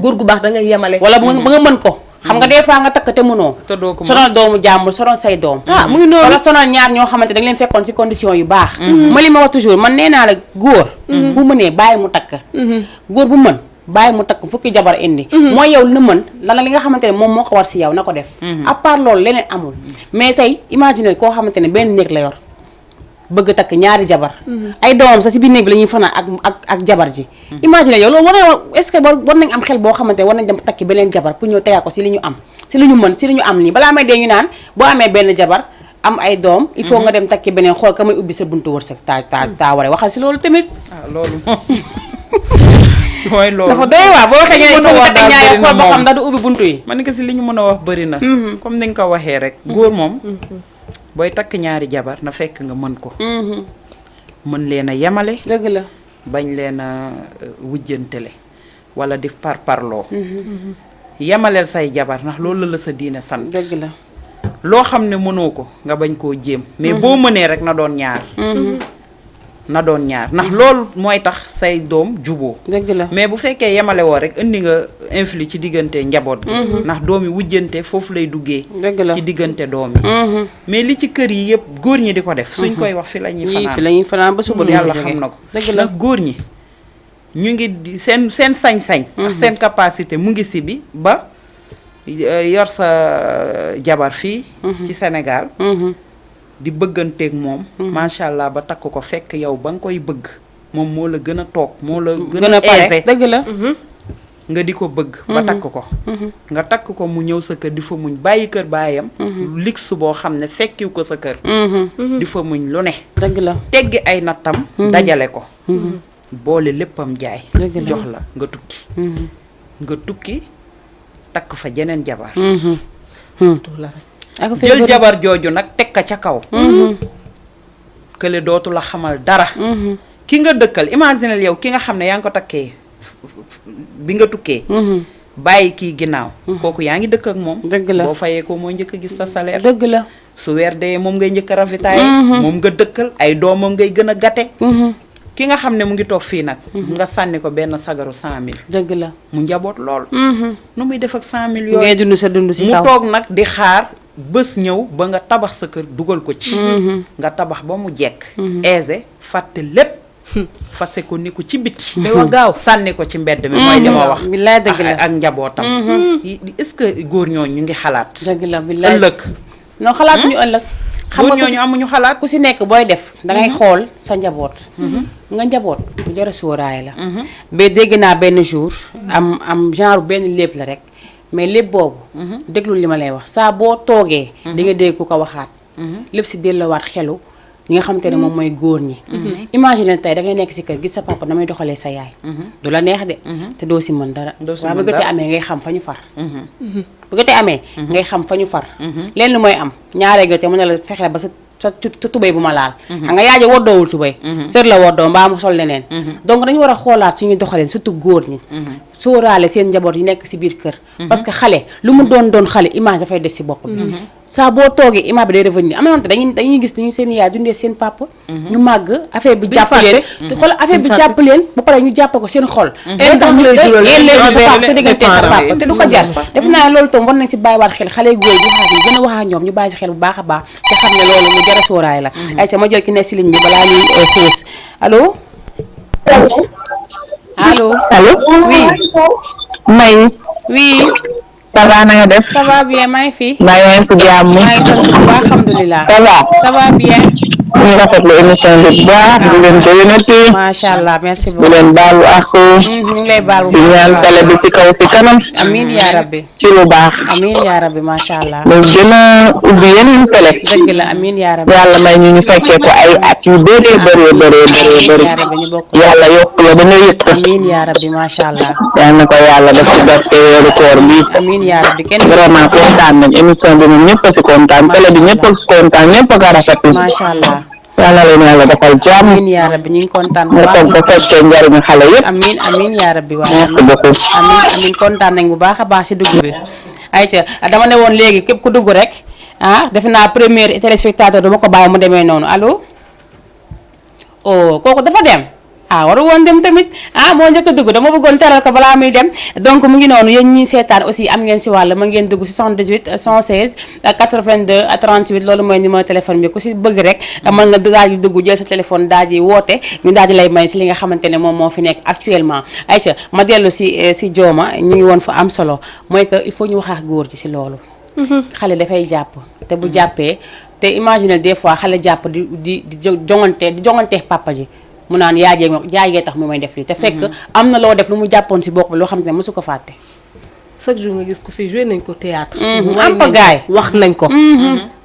góor gu baax da ngay yemale
wala ba nga mën ko xam nga des fois nga takk te mënoo sonal doomu jàmbur sonal say doom
mu ngi noonu
wala sonal ñaar ñoo xamante da nga leen fekkoon ci condition yu baax ma li ma wax toujours man nee naa la góor bu mënee bàyyi mu takk góor bu mën bàyyi mu takk fukki jabar indi mooy yow na mën lana li nga xamante ne moom moo ko war si yow na ko def à part loolu leneen amul mais tey imagine koo xamante ne benn néeg la yor bëgg takk ñaari jabar ay doomam sax si biir néeg bi la ñuy fanaan ak jabar ji imagine yow loolu war na est-ce que war nañ am xel boo xamante ne war nañ dem takki beneen jabar pour ñëw tegaa ko si li ñu am si li ñu mën si li ñu am nii balaa may dee ñu naan boo amee benn jabar am ay doom il faut nga dem takki beneen xool ka may ubbi sa buntu wërsëg taa waree waxal si loolu tamit
loolu mooy loolu
dafa doy waa boo waxee ñu ne nga takk ñaari xool ba xam ndax du ubbi buntu yi
man nga si li ñu mën a wax bëri na comme ni nga ko waxee rek góor moom booy takk ñaari jabar na fekk nga mën ko mën leen a yemale
dëgg la
bañ leen a wujjantele wala di parparloo yemaleel say jabar ndax loolu la sa diine sant
dëgg la
loo xam ne mënoo ko nga bañ koo jéem mais boo mënee rek na doon ñaar na doon ñaar ndax loolu mooy tax say doom juboo
dëgg la
mais bu fekkee yemale woo rek indi nga influx ci diggante njaboot gi ndax doom yi wujjante foofu lay duggee
dëgg la
ci diggante doom yi mais li ci kër yi yëpp góor ñi di ko def suñ koy wax fi la ñuy fanaan
fi la ñuy fanaan ba suba
yàlla xam na ko
dëgg la
ndax góor ñi ñu ngi seen sañ-sañ ak seen capacité mu ngi si bi ba yor sa jabar fii ci Sénégal di bëgganteeg moom macha allah ba takk ko fekk yow ba nga koy bëgg moom moo la gën a toog moo la gën a aisé
dëgg la
nga di ko bëgg ba takk ko nga takk ko mu ñëw sa kër di fa muñ bàyyi kër baayam ligsu boo xam ne fekkiw ko sa kër di fa muñ lu ne
dëgg la
teggi ay nattam dajale ko boole léppam jaay jox la nga tukki takk fa jeneen jabar jël jabar jooju nag teg ka ca kaw kële dootu la xamal dara ki nga dëkkal imaginel yow ki nga xam ne yaa ngi ko takkee bi nga tukkee bàyyi kii ginnaaw kooku yaa ngi dëkk ak moom
dëgg la
boo fayee ko moo njëkk a gis sa salaire
dëgg la
su weer dee moom ngay njëkk a ravitailler moom nga dëkkal ay doomam ngay gën a gàtte ki nga xam ne mu ngi toog fii nag nga sànni ko benn sagaru 100 000
dëgg la
mu njaboot lool nu muy def ak 100 000 yooyu
ngay dund sa dund si
mu
kaw
toog nag di xaar bés ñëw ba nga tabax sa kër dugal ko ci nga tabax ba mu jekk aisé fàtte lépp fase ko ni ko ci biti
wa gaaw
sànni ko ci mbedd mi mooy li ma wax
billaay dëgg la
ak njabootam est-ce que góor ñooñu ñu ngi xalaat
dëgg la billaay
ëllëg
non xalaatuñu ëllëg xam
góor
nga
ñooñu amuñu xalaat
ku si nekk booy def dangay xool sa njaboot nga njaboot bu jar a sóoraay la ba dégg naa benn jour am genre benn lépp la rek mais lépp boobu déglul li ma lay wax saa boo toogee di nga dégg ku ko waxaat lépp si delloowaat xelu ñi nga xamante ne moom mooy góor ñi imagine tey dangay nekk si kër gis sa papa damay doxalee sa yaay du la neex de te doo si mën dara waaye bu gëtee amee ngay xam fa ñu far bu gëtee amee ngay xam fa ñu far leen lu mooy am ñaaree gëtee mën na la fexe ba sa tubéy bu ma laal xam nga yaaja woddoowul tubéy sër la woddoo mbaa mu sol leneen donc dañu war a xoolaat suñu doxaleen surtout góor ñi sóoraale seen njaboot yi nekk si biir kër parce que xale lu mu doon xale image dafay des si bopp bi saa boo toogee image bi day revenir am na wante dañuy gis dañu seen yaay dundee seen papa ñu màgg affaire bi jàpp leen te xool affaire bi jàpp leen ba pare ñu jàpp ko seen xol léeg-léeg sa papa sa diggante sa papa te du ko jar def naa loolu tam war nañ si bàyyiwaat xel xale góor yi xaar yi gën a wax ak ñoom ñu bàyyi si xel bu baax a baax te xam ne loolu lu jar a sóoraay la ay ca ma jël ki ne si ligne bi balaa ñuy xuus allo allo oui
May.
oui.
ça va na nga def.
ça va bien maa ngi fi.
maa ngi ci jàmm.
maa ngi sant bu baax alhamdulilah.
ça va.
ça va bien.
ñu rafetlu émission bi bu baax. di leen jëriñati.
macha allah merci
di
beaucoup.
leen baalu ak.
ñu ngi lay baal bu
di ñaan télé bi si kaw si kanam.
amiin yaa rabbi.
ci lu baax.
amiin yaa rabbi macha allah.
ñu gën a ubbi yeneen télé.
dëgg la amiin yaa rabbi.
yàlla may ñu fekkee ko ay at yu bëree bëri.
yaa rabbi ñu bokk.
yàlla yokk la ba nga yëg ko.
amiin yaa rabbi macha allah.
yal na ko yàlla def si barke weeru koor bi.
amiin yaa rabbi kenn.
vraiment kontaan nañ émission bi ñun ñëpp a si kontaan télé bi ñëpp a si kontaan ñëpp a ko rafetlu.
macha allah.
yàlla leen yàlla defal jàmm.
amiin yaa rabbi ñu ngi kontaan bu
nga
baax.
toog ba fekkee njariñu xale yëpp.
amiin amiin yaa rabbi waaw.
merci beaucoup.
amiin kontaan nañ bu baax a baax si dugg bi. ayca dama ne woon léegi képp ku dugg rek defe naa premier téléspectateur dama ko bàyyi mu demee noonu allo. oh kooku dafa dem. waru woon dem tamit moo njëkk a dugg dama bëggoon teral ko balaa muy dem donc mu ngi noonu yéen ñi seetaan aussi am ngeen si wàll ma ngeen dugg 78 116 82 38 loolu mooy numéro téléphone bi ku si bëgg rek mën nga daal di dugg jël sa téléphone daal di woote ñu daal di lay may si li nga xamante ne moom moo fi nekk actuellement ayca ma dellu si jooma ñu ngi woon fa am solo mooy que il faut ñu wax ak góor ji si loolu xale dafay jàpp te bu jàppee te imagine des fois xale jàpp di jongante papa ji mu naan yaay tax mu may def lii te fekk am na loo def lu mu jàppoon si bopp bi loo xam ne mosu ko fàtte.
chaque jour nga gis ko fi joué nañ ko théâtre
am ko gaay
wax nañ ko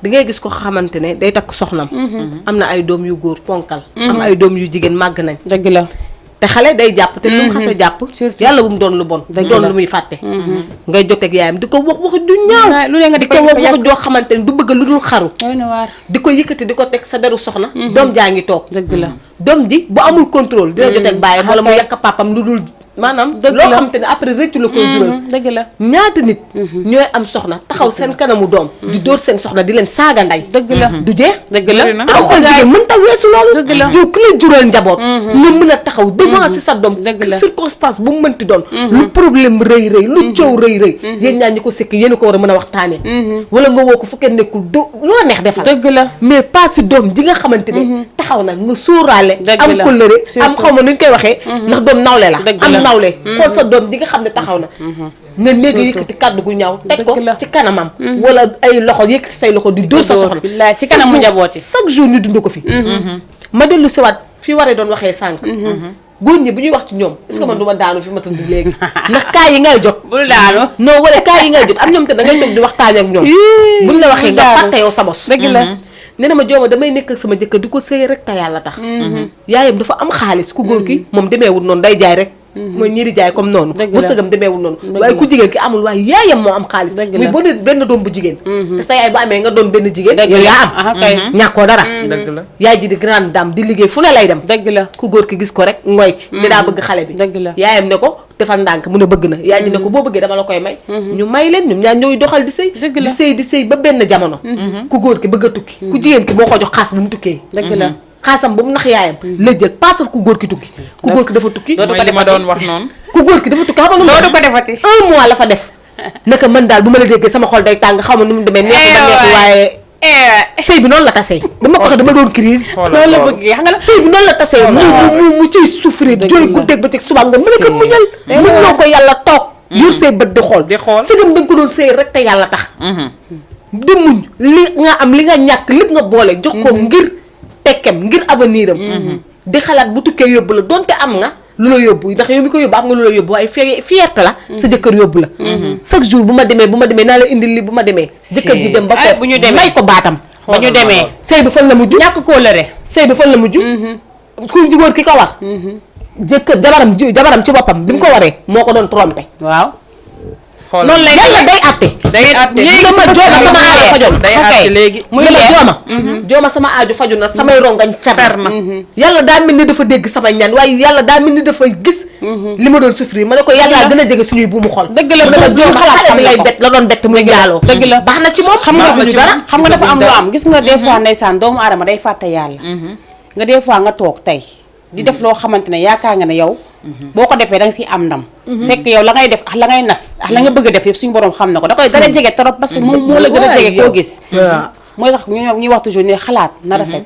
di ngay gis ko xamante ne day takk soxnam am na ay doom yu góor ponkal am ay doom yu jigéen màgg nañ
dëgg la
te xale day jàpp te lu mu xas a jàpp yàlla bu mu doon lu bon doon lu muy fàtte ngay joteeg yaayam di ko wax wax du ñaaw
lu ne nga
di ko wax wax joo xamante ne du bëgg lu dul xaru di ko yëkkati di ko teg sa deru soxna doom jaa ngi toog
dëgg la
doom ji bu amul contrôle dina joteeg bàyyi wala mu yàq papam lu dul maanaam
Dëgg
loo
la.
xam te ne après rëccu la koy jural.
dëgg la
ñaata nit ñooy am soxna taxaw seen kanamu doom di dóor seen soxna di leen saaga nday.
dëgg la
du jeex.
dëgg la
Bëri na.
taxaw xool jigéen mën ta weesu loolu.
Dëgg la.
yow ki la jural njaboot. nga mën a taxaw devant si sa doom.
Dëgg la.
circonstance bu mu mënti doon. lu problème rëy rëy lu coow rëy rëy. yéen ñaa ñi ko sekk yéen a ko war a mën a waxtaanee. wala nga woo ko fu kenn nekkul loo neex defal.
dëgg la
mais pas si doom ji nga xamante ne taxaw na nga sóoraale.
Dëgg
am
la.
kóllëre am
Surtout.
xaw ma nu ñu koy waxee. ndax doom nawle la.
Dëgg
am
la.
nawle. xool sa doom ji nga xam ne taxaw na. nga léegi yëkkati kàddu gu ñaaw teg ko
Dëgg la.
ci kanamam. wala ay loxo yëkkati say loxo di dóor sa soxna.
billaay si kanamu njabooti.
chaque jour ñu dund ko fi. ma dellu siwaat fi waree doon waxee sànq. góor ñi bu ñuy wax ci ñoom est-ce que man du ma daanu fi ma tëdd léegi ndax kaa yi ngay jot.
bul daanu
non wala kaa yi ngay jot am ñoom te da ngay toog di waxtaan ak ñoom. buñ la waxee nga fàtte yow sa bos.
dëgg la
nee na ma jooma damay nekk ak sama jëkkër di ko sëy rek te yàlla tax. yaayam dafa am xaalis ku góor ki moom demeewul noonu day jaay rek. mooy ñii di jaay comme noonu.
Dëgg la.
wërsëgam demeewul noonu.
Dëgg
waaye
la.
ku jigéen ki amul waaye yaayam moo am xaalis.
Dëgg
muy
la.
boo benn doom bu jigéen. te sa yaay bu amee nga doon benn jigéen.
dëgg
yow
la
yaa am.
ah kay
ñàkkoo dara.
dëgg la.
yaay ji di grande dame di liggéey fu ne lay dem.
dëgg la
ku góor ki gis ko rek ngooy ci. ni daa bëgg xale bi.
dëgg la.
yaayam ne ko defal ndànk mu ne bëgg na yaay ji ne ko boo bëggee dama la koy may. ñu may leen ñoom ñaar ñooy doxal di sëy.
Dëgg la.
di sëy ba benn jamono. ku góor ki bëgg a tukki. ku jigéen ki boo ko jox xaas bu mu tukkee.
dëgg la
xaasam ba mu nax yaayam. la jël paasal ku góor ki tukki. ku góor ki dafa tukki.
dootu
mooy
ko
li ma
defati.
doon wax noonu.
ku góor ki dafa tukki xam nga nu mu
dootu ko defati
1 mois la fa def. naka man daal bu ma la déggee sama xol day tàng xaw ma nu mu demee. neexu ba neexu waaye. sëy bi noonu la tasee. dama ko wax dama doon crise.
xoolal
loolu la
loolu.
bëggee xam nga la
sëy bi noonu la tasee. mu ciy souffrir.
Dëgg
jooy
la.
guddeeg ba teg suba nga mën a ko
C'est-
muñal. mën noo ko yàlla toog. yor say bët di xool.
Di xool.
sëgam da nga ko doon sëy rek te yàlla tax. di muñ li nga am li nga ñàkk lépp nga boole. jox ko ngir tekkem ngir avenir am. di xalaat bu tukkee yóbbu la donte am nga. lu la yóbbu ndax yow mi ko yóbbu am nga lu la yóbbu waaye fierté la. sa jëkkër yóbbu la. chaque jour bu ma demee naa la indil li bu ma demee. jëkkër ji dem ba
ay,
foofu
bu ñu demee.
may ko baatam.
ba ñu demee
sëy bi fan la mujj.
ñàkk kóolëre
sëy bi fan la mujj. ku góor ki ko war. jëkkër jabaram ci boppam bi mu ko waree moo ko doon trompé.
waaw
xoolal
noonu lay
yàlla day àtte.
day àtte.
léegi sama jooma sama aajo fajoon.
day àtte léegi.
muy la jooma sama aajo faju na samay rongañ fer na. yàlla daa mel ni dafa dégg sama ñaan waaye yàlla daa mel ni dafa gis. li ma doon souffrir ma ne ko yàlla gën a jege suñuy bu mu xol.
dëgg la
mu ne ma
foofu
jooma
xalaat
xale bi
xam
lay
nga ko.
bett la doon bett muy jaaloo.
dëgg la.
baax na ci moom.
xam nga
baax na ci
dara
moom.
xam nga dafa am lu
dara.
am gis nga des fois ndeysaan doomu aadama day fàtte yàlla nga des fois nga toog tey di def loo xamante ne yaakaar nga ne yow boo ko defee da nga siy am ndam fekk yow la ngay def ak la ngay nas ak la nga bëgg a def yëpp suñu borom xam na ko da koy dara jege trop parce que moom moo la gën a jege koo gis mooy tax ñuy wax toujours ne xalaat na rafet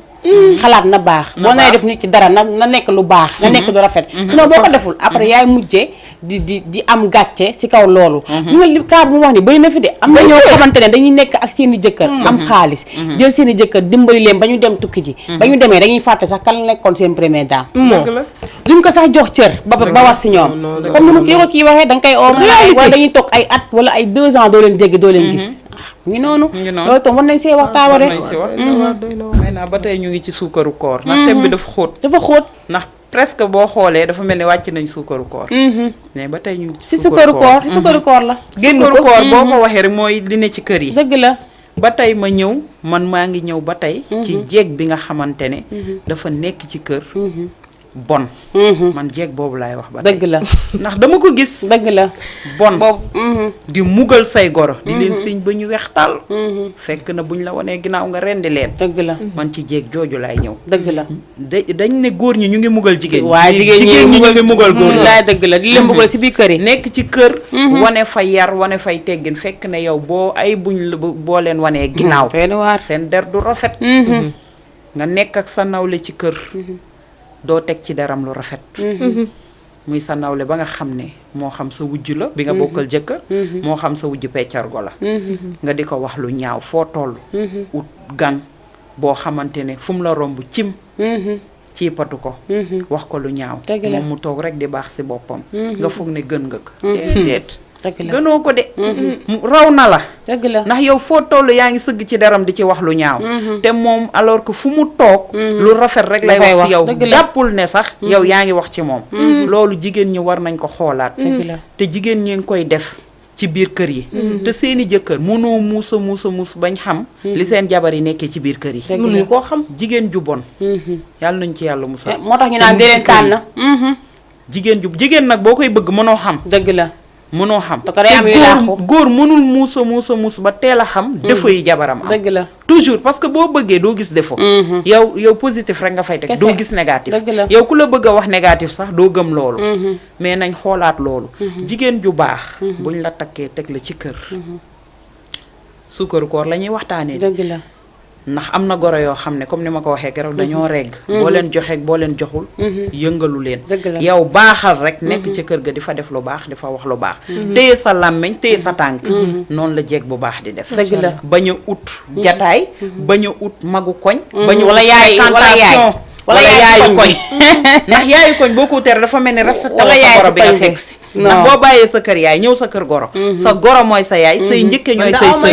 xalaat na baax boo nay def nit ki dara na nekk lu baax na nekk lu rafet sinon boo ko deful après yaay mujjee di am gàcce si kaw loolu ñu nga li cas bu mu wax ni bëri na fi de am na ñoo xamante ne dañuy nekk ak seen i jëkkër am xaalis jël seen i jëkkër dimbali leen ba ñu dem tukki ji ba ñu demee dañuy fàtte sax kan nekkoon seen première dame
dëgg la.
duñ ko sax jox cër ba war si ñoom comme ni mu kii ko kii waxee da nga koy oo wala dañuy toog ay at wala ay 2 ans doo leen dégg doo leen gis ngi noonu loolu tam war nañ see waxtaan de
may naa ba tey ñu ngi ci suukaru koor. ndax thème bi dafa xóot.
dafa xóot
ndax presque boo xoolee dafa mel ni wàcc nañ suukaru koor. mais ba tey ñu ngi
si sukaru koor si sukaru koor la génn
suukaru
ko
koor boo ko waxee rek mooy li ne ci kër yi.
dëgg la
ba tey ma ñëw man maa ngi ñëw ba tey. ci jeeg bi nga xamante ne. dafa nekk ci kër. bon. man jeeg boobu laay wax ba tey.
dëgg la
ndax dama ko gis.
dëgg la
bon
boobu
di mugal say goro. di leen sëñ ba ñu wextal. fekk na buñ la wanee ginnaaw nga rendi leen.
dëgg la
man ci jeeg jooju laay ñëw.
dëgg la
dañ ne góor ñi ñu ngi mugal jigéen ñi.
waaye jigéen ñi
ñi ñu ngi mugal góor ñi.
laay dëgg la di leen bëggal si biir kër yi
nekk ci kër. wane fay yar wane fay teggin fekk ne yow boo ay buñ la boo leen wanee ginnaaw.
fenn waar
seen der du rafet. nga nekk ak sa nawle ci kër. doo teg ci deram lu rafet. muy sa nawle ba nga xam ne moo xam sa wujj la bi nga bokkal jëkkër. moo xam sa wujj peccargo la. nga di ko wax lu ñaaw foo toll. ut gan boo xamante ne fu mu la romb cim. ciipatu ko. wax ko lu ñaaw.
dëgg la
moom mu toog rek di baax si boppam. nga foog ne gën nga ko. déedéet.
dëgg la
gënoo ko de. raw na la.
dëgg la
ndax yow foo toll yaa ngi sëgg ci deram di ci wax lu ñaaw. te moom alors que fu mu toog. lu rafet rek lay
dafay
wax
wax,
si yow.
dëgg la.
jàppul ne sax yow yaa ngi wax ci moom. loolu jigéen ñi war nañ ko xoolaat.
dëgg la
te jigéen ñi ngi koy def ci biir kër yi. te seeni jëkkër mënoo muusa muus bañ xam. li seen jabar yi nekkee ci biir kër yi.
dëgg
mënuñu koo xam.
jigéen ju bon. yàlla nañ ci yàlla musal.
moo tax ñu naan dee leen tànn
jigéen nag boo koy bëgg mënoo xam.
dëgg la.
mënoo xam
te ko day am yu laaxu
góor mënul muus ba teel a xam. défaut yi jabaram am.
dëgg la
toujours parce que boo bëggee doo gis défaut. yow positif rek nga fay teg. doo gis négatif.
dëgg la
yow ku la bëgg a wax négatif sax doo gëm loolu. mais nañ xoolaat loolu. jigéen ju baax. buñ la takkee teg la ci kër. suukaru koor la ñuy waxtaanee.
dëgg la.
ndax am na goro yoo xam ne comme ni ma ko waxee keroog dañoo regg. boo leen joxee boo leen joxul. yëngalu leen. yow baaxal rek nekk ci kër ga di fa def lu baax di fa wax lu baax. téye sa làmmiñ téye sa tànk. noonu la jeeg bu baax di def.
dëgg la
bañ a ut jataay. bañ a ut magu koñ. bañ a
wala yaay
wala yaayu koñ. ndax yaayu koñ boo ko utee dafa mel ni reste taw sa goro bi nga fekk si. ndax boo bàyyee sa kër yaay ñëw sa kër goro. sa goro mooy sa yaay say njëkke ñooy say sëy.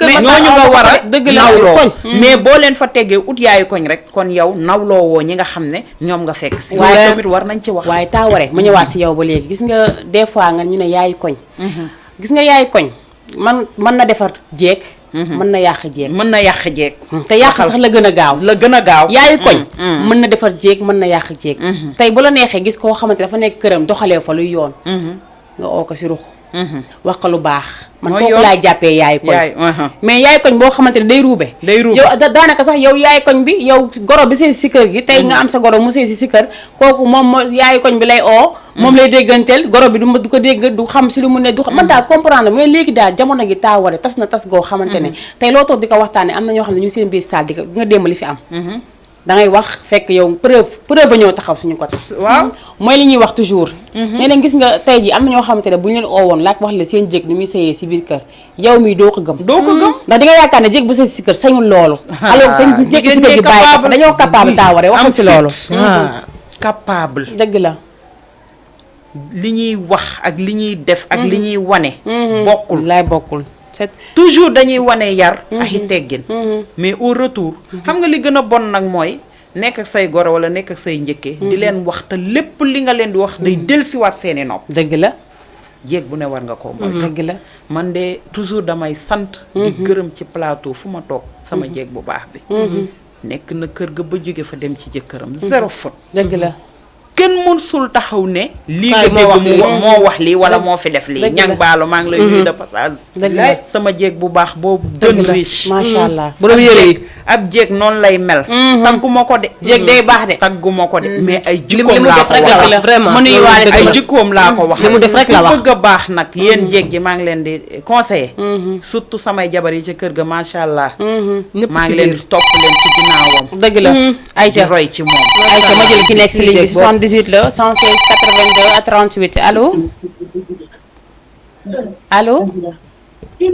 ñooñu nga war a nawloo mais boo leen fa teggee ut yaayu koñ rek kon yow nawloo woo ñi nga xam ne ñoom nga fekk si. waaye tamit war nañ ci wax.
waaye taaware ma ñëwaat si yow ba léegi gis nga des fois nga ñu ne yaayu koñ. gis nga yaayu koñ mën na defar jeeg. mën na yàq jeeg.
mën na yàq jeeg.
te yàq sax la gën a gaaw.
la gën a gaaw
yaayu koñ. mën na defar jéeg mën na yàq jéeg. tey bu la neexee gis koo xamante dafa nekk këram doxalee fa luy yoon. nga oo ko si ruux. wax ko lu baax. man kooku laay jàppee yaayu koñ. mais yaayu koñ boo xamante ne day ruube. yow daanaka sax yow yaayu koñ bi yow goro bi sëy si kër gi. tey nga am sa goro mu sëy si kër kooku moom moo yaayu koñ bi lay oo. moom lay dégganteel goro bi du ko dégg du xam si lu mu ne du xam man daal comprendre mais léegi daal jamono gi taa ware tas na tas goo xamante ne. tey loo toog di ko waxtaanee am na ñoo xam ne ñu ngi seen biir saal di ko nga démb li fi am. da ngay wax fekk yow preuve ñëw taxaw suñu côté.
waaw
mooy li ñuy wax toujours. nee nañ gis nga tey ji am na ñoo xamante ne bu ñu leen oowoon laak wax la seen jéeg ni muy sëyee si biir kër yow mii doo ko gëm. ndax di nga yaakaar ne jéeg bu sëy si kër sañul loolu. alors te jéeg si kër gi bàyyi ko fa dañoo capable taaware waxal si loolu.
capable
dëgg la.
li ñuy wax ak li ñuy def ak li ñuy wane. bokkul
laay bokkul.
toujours dañuy wane yar. ak i teggin. mais au retour. xam nga li gën a bon nag mooy nekk ak say goro wala nekk ak say njëkke. di leen wax te lépp li nga leen di wax day dellusiwaat seeni nopp.
dëgg la.
jéeg bu ne war nga koo moytu.
dëgg la.
man de toujours damay sant. di gërëm ci plateau fu ma toog sama jéeg bu baax bi. nekk na kër ga ba jóge fa dem ci jëkkëram. zéro faute.
dëgg la.
kenn mësul taxaw ne. lii nga dégg moo wax lii wala moo fi def lii. ñang baalo maa ngi lay nuyu de passage. sama jéeg bu baax boobu. gën riche
macha allah.
borom yére yi ab jéeg noonu lay mel. tagguma ko de.
jéeg day baax de.
tagguma ko de mais ay jikkoom laa ko wax
vraiment
ay jikkoom laa ko wax.
li mu def rek la wax
bëgg a baax nag yéen jéeg ji maa ngi leen di conseiller. surtout samay jabar yi ci kër ga macha allah. maa ngi leen di topp leen ci ginnaawam.
dëgg la Aïcha
di roy ci moom.
Aïcha ma jël ki nekk si ligne bi 78 la 116 82 à 38 allo. allo.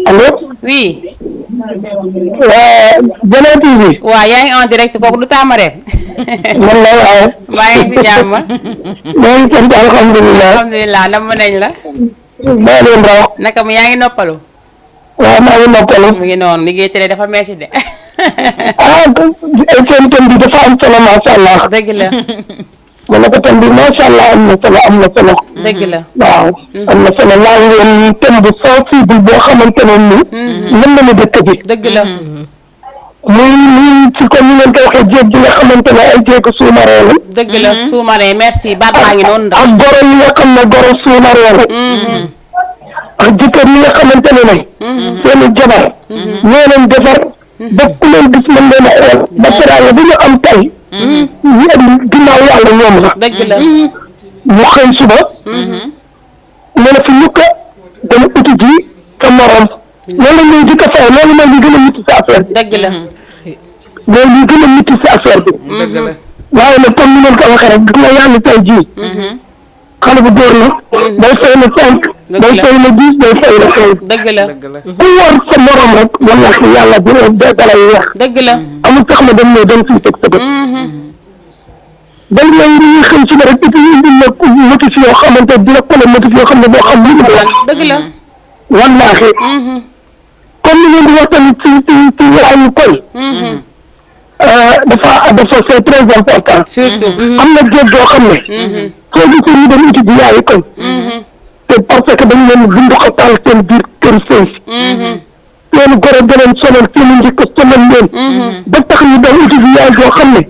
allo.
oui.
Jana TV.
waaw yaa ngi en direct kooku du Tamareem.
man la waaw.
maa ngi si jàmm.
maa ngi sant alhamdulilah.
alhamdulilah nam nañ la.
maa leen raw.
naka mu yaa ngi noppalu.
waaw maa ngi noppalu.
mu ngi noonu liggéey télé dafa metti de.
seen thème bi dafa am solo macha allah.
dëgg la.
ma ne ko thème bi macha allah am na solo am na solo.
dëgg la.
waaw am na solo laa ngeen thème bu sensible boo xamante ne nii. mën na ma dëkk bi.
dëgg la.
muy ci comme ni ngeen ko waxee jéeg ji nga xamante ne ay jéeg suumaree la.
dëgg la suumaree merci baat baa ngi noonu ndax.
ak goro yi nga xam ne goro suumaree la. ak jëkkër yi nga xamante ne ne. seeni jabar. ñoo leen defar. ba ku leen gis mën leen a xool ba teraanga bi ñu am tey. ñu am ginnaaw yàlla ñoom la.
dëgg la.
ñu xëy suba. ne la fi ñu ko dama uti ji sa morom. loolu la ñuy jëkk a fay loolu mooy li gën a mitti si affaire bi.
dëgg la.
loolu li gën a mitti si affaire bi.
dëgg la.
waaye nag comme ni ngeen ko waxee rek gis nga yàlla tey jii. xale bu góor la. day fay la 5. day fay la 10 day fay la 15.
dëgg la.
ku war sa morom rek wallahi yàlla dalay weex.
dëgg la.
amul tax na dem ne dem fii teg sa bët. dañ lay dañuy xëy si ne rek it indi la motif yoo xamante dina kole motif yoo xam ne boo xam li mu doon.
dëgg la.
wallaahi. comme ni ngeen di wax tamit ci wàllu koy. dafa c'est très important.
surtout.
am na jéeg yoo xam ne. soo gisee ñu dem étudier yaayu koy. te parce que dañ leen bind ko taal seen biir kër sëy. seen goro da leen sonal seen njëkk sonal leen ba tax ñu dem uti fi yaay boo xam ne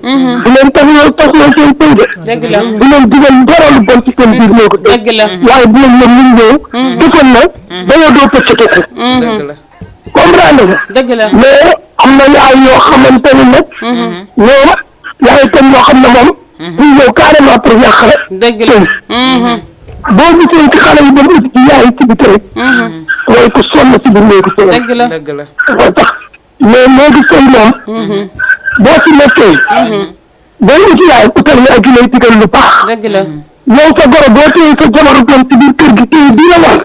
du leen tax loolu seen pëy de
dëgg la
du leen digal dara lu bon ci seen biir moo ko
dëgg la
waaye bu leen ñoom ñu ñëw defoon na dañoo doo pëccate ko
dëgg la
comprendre nga
dëgg la
mais am na yaay yoo xamante ni nag ñoom yaay tam yoo xam ne moom ñu ñëw carrément pour yàq rek
dëgg la
boo gisee ci xale yi dem uti ci yaay ci biti rek mooy ko sonn ci biir néegu sëy
dëgg la
dëgg la
moo tax mais néegu sëy moom boo ci nekkee booy uti yaay utal yaay gi lay digal lu baax
dëgg la
yow sa goro boo téye sa jabaru doom ci biir kër gi téye bii la war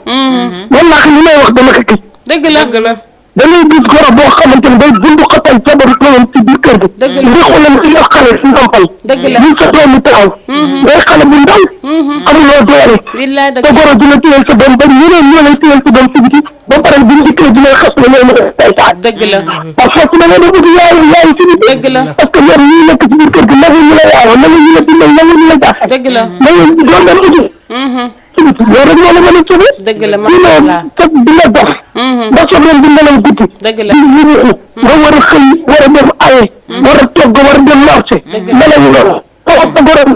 wallaahi li may wax dama ko gis
dëgg la
dëgg la
da ngay gis goro boo xamante ne day bundu xatal jabaru doomam ci biir kër gi
dëgg la
nga xoolal ci yor xale si nampal
dëgg la
ñu sa doom mi taxaw ngay xale bu ndaw amuloo doole
billaay dëgg
sa goro dina téyel sa doom ba ñeneen ñoo lay téyel sa doom ci biti ba pare bu ñu dikkee dina xas la ñoo mën a saytaan
dëgg la
parce que su ma nee dugg yaay ci biti
dëgg la
parce que ñoom ñi nekk ci biir kër gi nangu ñu la yaayoo nangu ñu la dimbal nangu ñu la jàppale
dëgg la
nangu doon dem uti ci biti loolu rek moo la mën a sauvé
dëgg la macha allah
fekk dina dox ba sa doom di nelaw guddi
dëgg la
di yëngu nga war a xëy war a dem aye war a togg war a dem marché nelaw loolu taw sa borom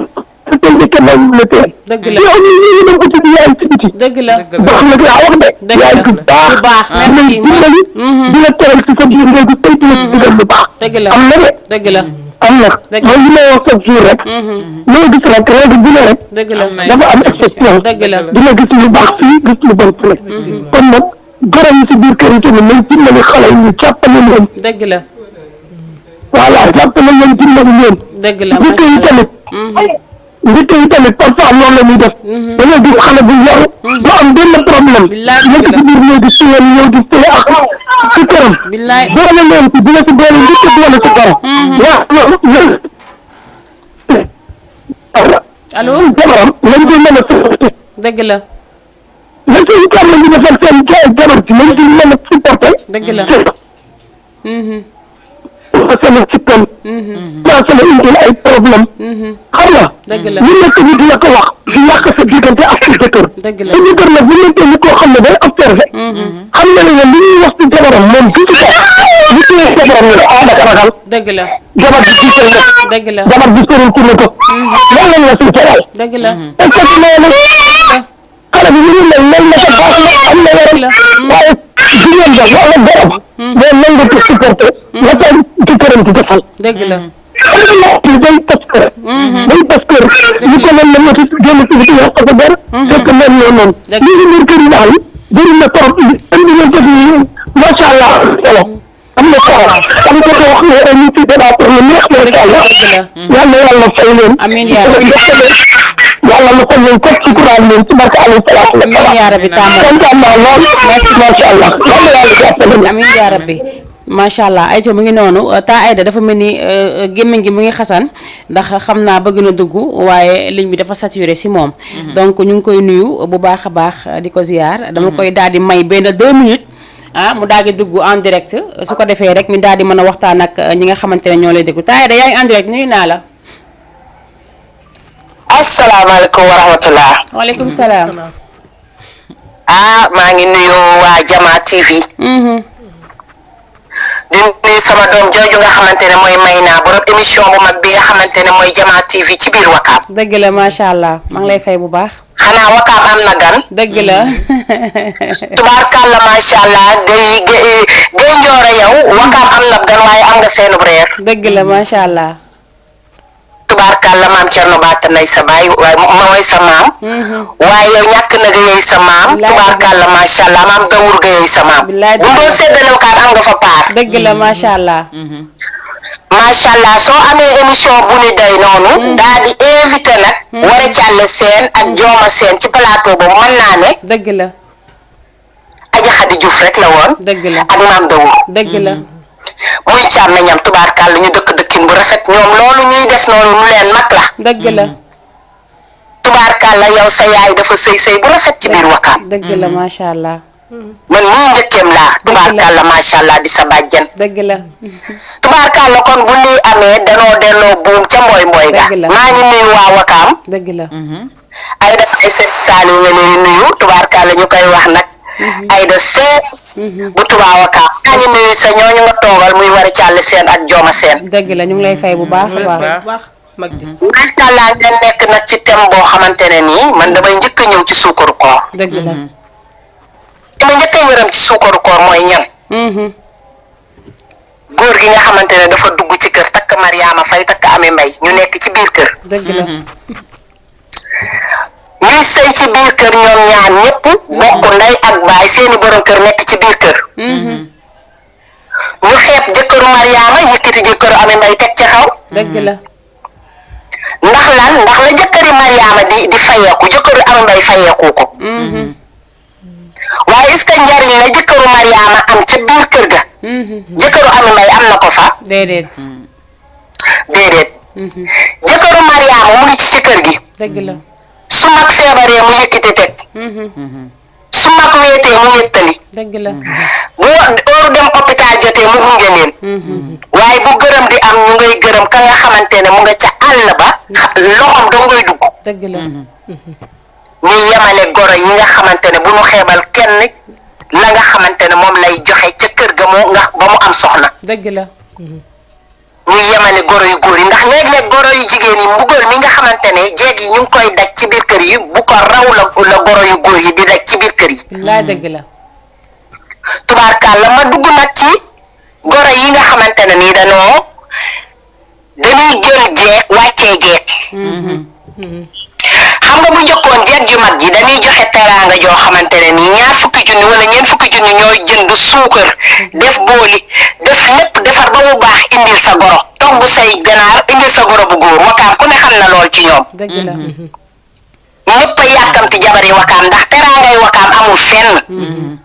sa tey jëkke naw la teel
dëgg la
yow ñu dem uti di yaay ci biti
dëgg la
baax na yaa wax de
dëgg la
yaay bu baax
baax merci
dimbali di la teral ci sa biir néegu tey di la ci digal lu baax
dëgg la
am na de
dëgg la
am na mooy li may wax chaque jour rek loo gis rek règle bu ne rek
dëgg la
dafa am exception
dëgg la
dina gis lu baax fii gis lu bon fële kon nag goro yi si biir kër yi tamit nañ dimbali xale yi ñu jàppale leen
dëgg la
voilà jàppale leen dimbali leen
dëgg la
njëkk yi tamit njëkk yi tamit parfois loolu la ñuy def da ngay gis xale bu yaru bu am benn problème nekk ci biir néegi suyeen ñëw di sëy ak ci këram
billaay
doole leen ci dina si doole njëkk doole si goro
allo
jabaram lañ koy mën a supporté
dëgg la
lañ koy itam la ñu defal seen jabar ci lañ koy mën a supporté
dëgg la
seen sikkam commencé na indil ay problème xam nga
dëgg la
ñu nekk ni dina ko wax di yàq sa diggante ak sa jëkkër
dëgg la
sa jëkkër nag bu nekkee ni koo xam ne day observé xam na ne li ñuy wax ci jabaram moom gisu ko li téye jabaram ne ah daka ragal
dëgg la
jabar bi gisal na
dëgg la
jabar bi sëriñ ci ne ko lan lañ la suy teral
dëgg la
est-ce que loolu xale bi ñu mel mel na ko baax na am na yaram waaye jigéen ba wala borom mais nan nga ko supporté la ko ci këram di defal
dëgg la
day tas kër day tas kër ñu ko mel ne moti génn ci biti yàq ko dara fekk mel ñoo noonu lii biir kër yi daal bëri na trop indi ngeen def ni macha allah solo am na solo am ko ko wax ne ñu ci débat pour lu neex macha allah yàlla yàlla fay leen
amiin yaa rabbi
yàlla na ko leen kot sukuraal leen ci barke alayhi salaatu wa
amiin yaa rabbi tàmbali
kontaan naa lool merci macha allah yàlla yàlla jàppale
amiin yaa rabbi macha allah Aïcha mu ngi noonu taa Aïda dafa mel ni gémmiñ gi mu ngi xasan ndax xam naa bëgg na dugg waaye ligne bi dafa saturé si moom donc ñu ngi koy nuyu bu baax a baax di ko ziyaar dama koy daal di may benn 2 minutes mu daal di dugg en direct su ko defee rek ñu daal di mën a waxtaan ak ñi nga xamante ne ñoo lay déglu taa Aïda yaa ngi en direct nuyu naa la
asalaamaaleykum wa rahmatulah.
waaleykum salaam.
maa ngi nuyu waa Jama TV. di nuyu sama doom jooju nga xamante ne mooy Mayna borom émission bu mag bi nga xamante ne mooy Jama TV ci biir Wakaam.
dëgg la macha allah maa ngi lay fay bu baax.
xanaa Wakaam am na gan.
dëgg la.
tubaarkàlla macha allah gay njoore yow Wakaam am na gan waaye am nga seenub reer.
dëgg la macha allah.
tubaarkàlla maam Cerno Baata nay sa baay waaye mooy sa maam waaye yow ñàkk na ga yey sa maam tubaarkàlla macha allah maam Dawur ga yey sa maam bu doon séddale Wakaam am nga fa paar
dëgg la macha allah
macha allah soo amee émission bu ni day noonu daa di invité nag war a càll seen ak jooma seen ci plateau boobu mën naa ne
dëgg la
Aja Xadi Juuf rek la woon
dëgg la
ak maam Dawur
dëgg la
muy càmmeñam tubaarkàlla ñu dëkk dëkkin bu rafet ñoom loolu ñuy def noonu lu leen mag la
dëgg la
tubaarkàlla yow sa yaay dafa sëy sëy bu rafet ci biir Wakaam
dëgg la macha allah
man mii njëkkeem laa tubaarkàlla macha allah di sa bàjjan
dëgg la
tubaarkàlla kon bu lii amee danoo delloo buum ca mbooy mbooy ga maa ngi nuyu waa Wakaam
dëgg la
ay def ay seen saali nga leen nuyu tubaarkàlla ñu koy wax nag Aïda Sène bu Tubaawakaam maa ngi nuyu sa ñooñu nga toogal muy war a càll seen ak jooma seen.
dëgg la ñu ngi lay fay bu baax a baax.
baax mag ji.
macha allah ngeen nekk nag ci thème boo xamante ne nii man damay njëkk a ñëw ci suukaru koor.
dëgg la.
li ma njëkk a yërëm ci suukaru koor mooy ñan. góor gi nga xamante ne dafa dugg ci kër takk Mariama Faye takk Ami Mbay ñu nekk ci biir kër.
dëgg la.
ñuy sëy ci biir kër ñoom ñaar ñëpp bokk ndey ak baay seeni borom kër nekk ci biir kër. ñu xeeb jëkkëru Mariama yëkkati jëkkëru Ami Mbay teg ca kaw.
dëgg la.
ndax lan ndax la jëkkëri Mariama di fayeeku jëkkëru Ami Mbay fayeeku ko. waaye est-ce que njariñ la jëkkëru Mariama am ca biir kër ga. jëkkëru Ami Mbay am na ko fa.
déedéet.
déedéet. jëkkëru Mariama mu ngi ci kër gi.
dëgg la.
su mag feebaree mu yëkkati teg. su mag weetee mu wéttali.
dëgg la.
bu óoru dem hôpital jotee mu gunge leen. waaye bu gërëm di am ñu ngay gërëm ka nga xamante ne mu nga ca àll ba loxoom da ngay dugg.
dëgg la.
ñu yemale goro yi nga xamante ne bu ñu xeebal kenn la nga xamante ne moom lay joxe ca kër ga ba mu am soxna.
dëgg la.
ñu yemale goro yu góor yi ndax léeg-léeg goro yu jigéen yi mbugal mi nga xamante ne jeeg yi ñu ngi koy daj ci biir kër yi bu ko raw la goro yu góor yi di daj ci biir kër yi.
laa dëgg la.
tubaarkàlla ma dugg nag ci goro yi nga xamante ne nii dañuy jël jeeg wàccee jeeg. xam nga bu njëkkoon jeeg ju mag ji dañuy joxe teraanga joo xamante ne nii ñaar fukki junni wala ñeent fukki junni ñooy jënd suukar def booli def lépp defar ba mu baax indil sa goro togg say ganaar indil sa goro bu góor wakaam ku ne xam na lool ci ñoom.
dëgg la.
ñëpp a yàkkamti jabari wakaam ndax teraangay wakaam amul fenn.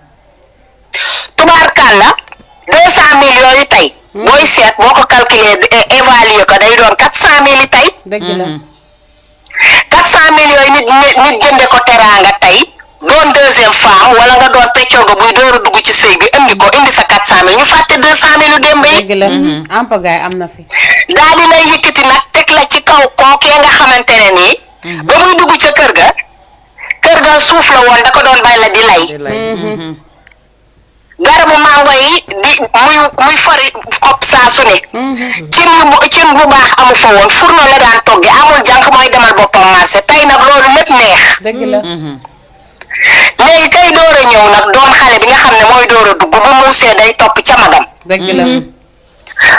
tubaarkàlla 200 000 yooyu tey. booy seet boo ko calculer évaluer ko day doon 400 000 yi tey.
dëgg la.
400 000 yooyu nit jënde ko teraanga tey doon deuxième femme wala nga doon peccooga buy door a dugg ci sëy bi indi sa 400 000 ñu fàtte 200 000 yu démb yi.
dëgg la. ampagaay am na fi.
daal di lay yëkkati nag teg la ci kaw kookee nga xamante ne nii. ba muy dugg ca kër ga suuf la woon da ko doon bay la di lay. garabu mango yi muy fari xob saa su ne. cin bu baax amu fa woon furno la daan togge amul jànq mooy demal boppam marché tey nag loolu lépp neex.
dëgg la.
léegi kay door a ñëw nag doon xale bi nga xam ne mooy door a dugg bu muusee day topp ca magam.
dëgg la.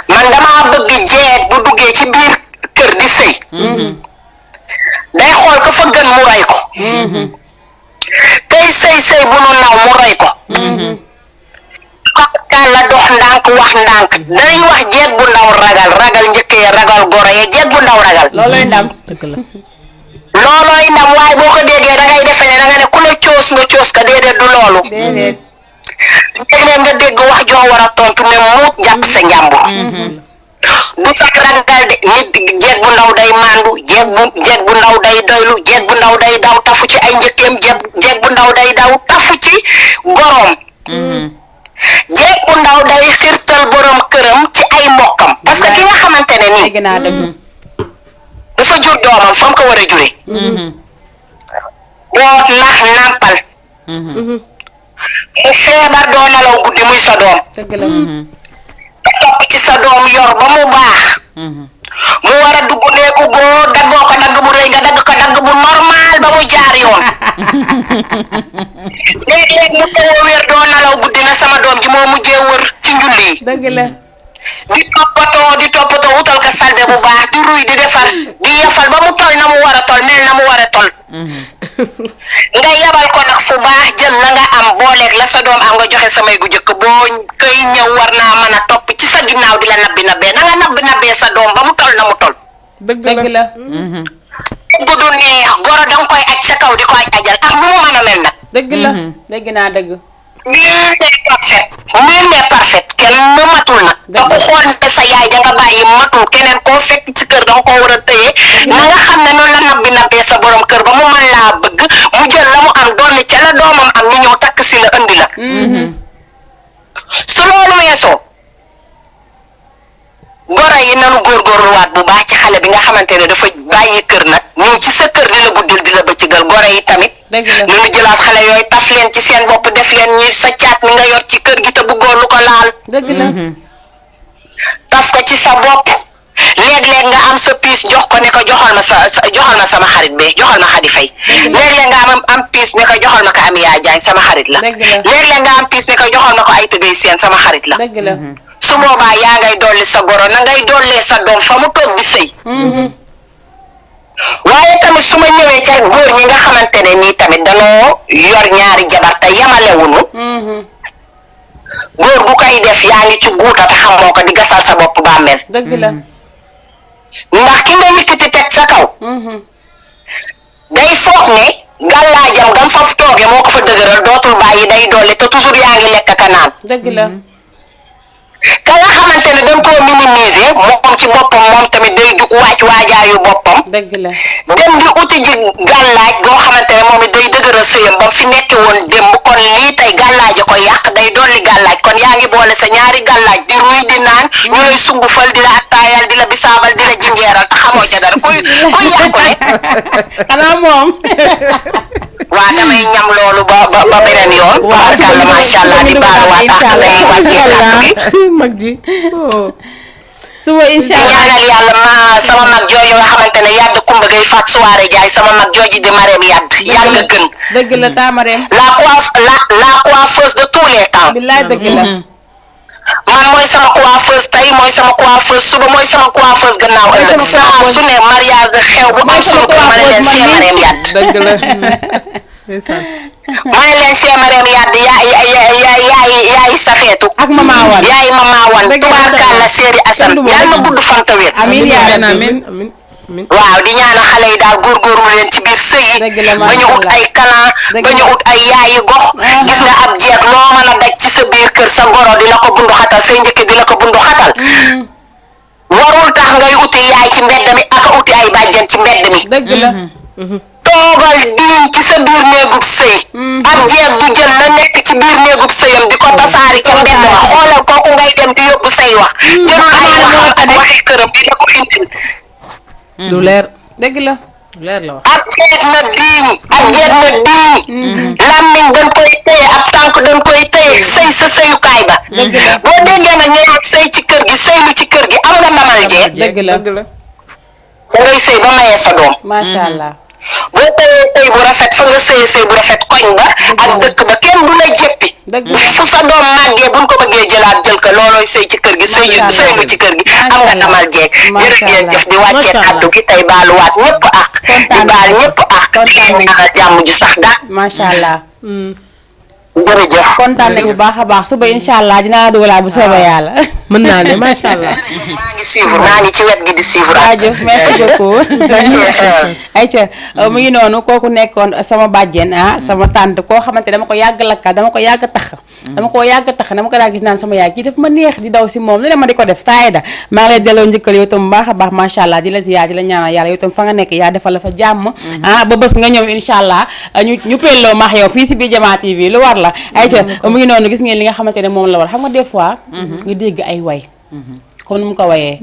man damaa bëgg jeeg bu duggee ci biir kër di sëy. day xool ko fa gën mu roy ko. kay sëy bu nu naw mu roy ko. la dox ndànk wax ndànk dañuy wax jeeg bu ndaw ragal njëkkee ragal goro ye jeeg bu ndaw ragal.
loolooy ndam.
dëgg la.
loolooy ndam waaye boo ko déggee da ngay defe ne da nga ne ku la coos nga coos ka déedéet du loolu.
déedéet.
léeg-léeg nga dégg wax joo war a tontu ne muut jàpp sa njàmbur. du fekk ragal de nit jeeg bu ndaw day màndu jeeg bu ndaw day doylu jeeg bu ndaw day daw tafu ci ay njëkkeem jeeg bu ndaw day daw tafu ci goroom. jeeg bu ndaw day xirtal borom këram ci ay mbokkam parce que ki nga xamante ne nii
dégg naa dëgg.
dafa jur doomam fa mu ko war a jure. boot nax nàmpal. mu feebar doo nelaw guddi muy sa doom.
dëgg la.
nga topp ci sa doom yor ba mu baax. mu war a dugg neeku góor daggoo ko dagg bu rëy nga dagg ko dagg bu normal ba mu jaar yoon. léeg-léeg mu taw a wér doo nelaw guddi na sama doom ji moo mujjee wër ci njulli yi.
dëgg la.
di toppatoo wutal ko salde bu baax di ruy di defar di yefal ba mu tol na mu war a tol mel na mu war a tol. nga yebal ko nag fu baax jël la nga am booleeg la sa doom am nga joxe samay gu jëkk boo koy ñëw war naa mën a topp ci sa ginnaaw di la nabbi nabbee na nga nabbee sa doom ba mu tol na mu tol.
dëgg la.
bu du neex goro danga koy aj sa kaw di ko aj ajal ak nu mu mën a mel nag.
dëgg la. dégg naa dëgg.
nul n'est parfait kenn mu matul nag. da ko xool ne sa yaay da nga bàyyi matul keneen koo fekk ci kër da nga koo war a tëye na nga xam ne noonu la nabbee sa borom kër ba mu mën laa bëgg mu jël la mu am doon ca la doomam am ñu ñëw takk si la andi la. su loolu weesoo goro yi nanu góorgóorluwaat bu baax ci xale bi nga xamante ne dafa bàyyi kër nag ñëw ci sa kër di la guddil di la bëccëgal goro yi tamit
dëgg la
ñu jëlaat xale yooyu taf leen ci seen bopp def leen ñi sa caat mi nga yor ci kër gi te bëggoo lu ko laal
dëgg la
taf ko ci sa bopp léeg-léeg nga am sa piis jox ko ne ko joxal ma sama xarit be joxal ma Xadi Fay léeg-léeg nga am piis ne ko joxal ma ko Amiya Jaañ sama xarit la léeg-léeg nga am piis ne ko joxal ma ko ay tëggay seen sama xarit la
dëgg la
su boobaa yaa ngay dolli sa goro na ngay dollee sa doom fa mu toog di sëy waaye tamit su ma ñëwee ca góor ñi nga xamante ne nii tamit danoo yor ñaari jabar te yemalewuñu góor gu koy def yaa ngi ci guuta te xamoo ko di gasal sa bopp bàmmeel
dëgg la
ndax ki nga yëkkati teg sa kaw day foog ne gàllaajam gam fa tooge moo ko fa dëgëral dootul bàyyi day dolli te toujours yaa ngi lekk ka naan
dëgg la
ka nga xamante ne dañ koo minimiser moom ci boppam moom tamit day jug waajaayu boppam
dëgg la
dem di uti ji gàllaaj goo xamante ne moom it day dëgëral sëyam ba mu fi nekke woon démb kon lii tey gàllaaja ko yàq day dolli gàllaaj kon yaa ngi boole sa ñaari gàllaaj di ruy di naan ñu lay sungufal di la attaayal di la bisaabal di la jinjeeral te xamoo ca dara kuy yàqule
xanaa moom
waa damay ñam loolu ba beneen yoon tubaarkàlla macha allah di baaluwaat ak day wàccee kàddu gi
mag ji
suba incha
di
allah
ñaanal yàlla sama mag jooju nga xamante ne yàdd kumba gay faat suwaare jaay sama mag jooji di mareem yàgg gën
dëgg la taamareem
la coiffeuse de tous les temps
billaay dëgg la
man mooy sama coiffeuse tey mooy sama coiffeuse suba mooy sama coiffeuse gannaaw ëllëg saa su ne mariage xew bu am sunu kër ma ne leen Cheikh Mareem yàdd
dëgg la
ma ne leen Cheikh Mareem yàdd yaay safeetu
ak mama wan
yaay mama wan tubaarkàlla Séeri Asan yàlla na gudd fan te wér
amiin yaa rabbi
amiin
waaw di ñaanal xale yi daal góorgóorlu leen ci biir sëy yi ba ñu ut ay kalan ba ñu ut ay yaayi gox gis nga ab jeeg loo mën a daj ci sa biir kër sa goro di la ko bundu xatal say njëkk di la ko bundu xatal warul tax ngay uti yaay ci mbedd mi ak uti ay bàjjen ci mbedd mi
dëgg la
toogal diin ci sa biir néegub sëy ab jeeg du jël la nekk ci biir néegub sëyam di ko tasaari ca mbedd ma xoolal kooku ngay dem di yóbbu say wax jëlul ay waxam ak waxi këram di la ko indil
lu leer
dëgg la
leer la wax
ab jeeg na diiñ làmmiñ dañ koy téye ab tànk dañ koy téye sëy sa sëyukaay ba boo déggee nag ñu naan sëy ci kër gi sëylu ci kër gi am nga ndamal jeeg
dëgg la
da ngay sëy ba mayee sa doom
macha allah
boo tëyee sëy bu rafet fa nga sëyee sëy bu rafet koñ ba ak dëkk ba kenn du la jéppi fu sa doom màggee buñ ko bëggee jëlaat jël ko loolooy sëy ci kër gi sëylu ci kër gi am nga ndamal jeeg jërëjëf di wàccee kaddu gi tey baaluwaat ñëpp ak di baal ñëpp ak di leen ñaanal jàmm ju sax daal
macha allah
jërëjëf
kontaan nañu bu baax a baax suba incha allah dinaa dugalaat bu soobee yàlla
mën naa ne macha allah
maa ngi suivre maa ngi ci wet gi di suivre
jaajëf merci beaucoup ayca mu ngi noonu kooku nekkoon sama bàjjen sama tànt koo xamante dama ko yàgg lakkal dama ko yàgg tax dama ko daa gis naan sama yaay kii daf ma neex di daw si moom lu ne ma di ko def taayda maa ngi lay delloo njëkkal yow tam bu baax a baax macha allah di la ziyaar di la ñaanal yàlla yow tam fa nga nekk yaa defal la fa jàmm ba bés nga ñëw incha allah ñu pelloo maax yow fii si biir Jamaa TV lu war la ayca mu ngi noonu gis ngeen li nga xamante ne moom la war xam nga des fois nga dégg ay way comme nu mu ko wayee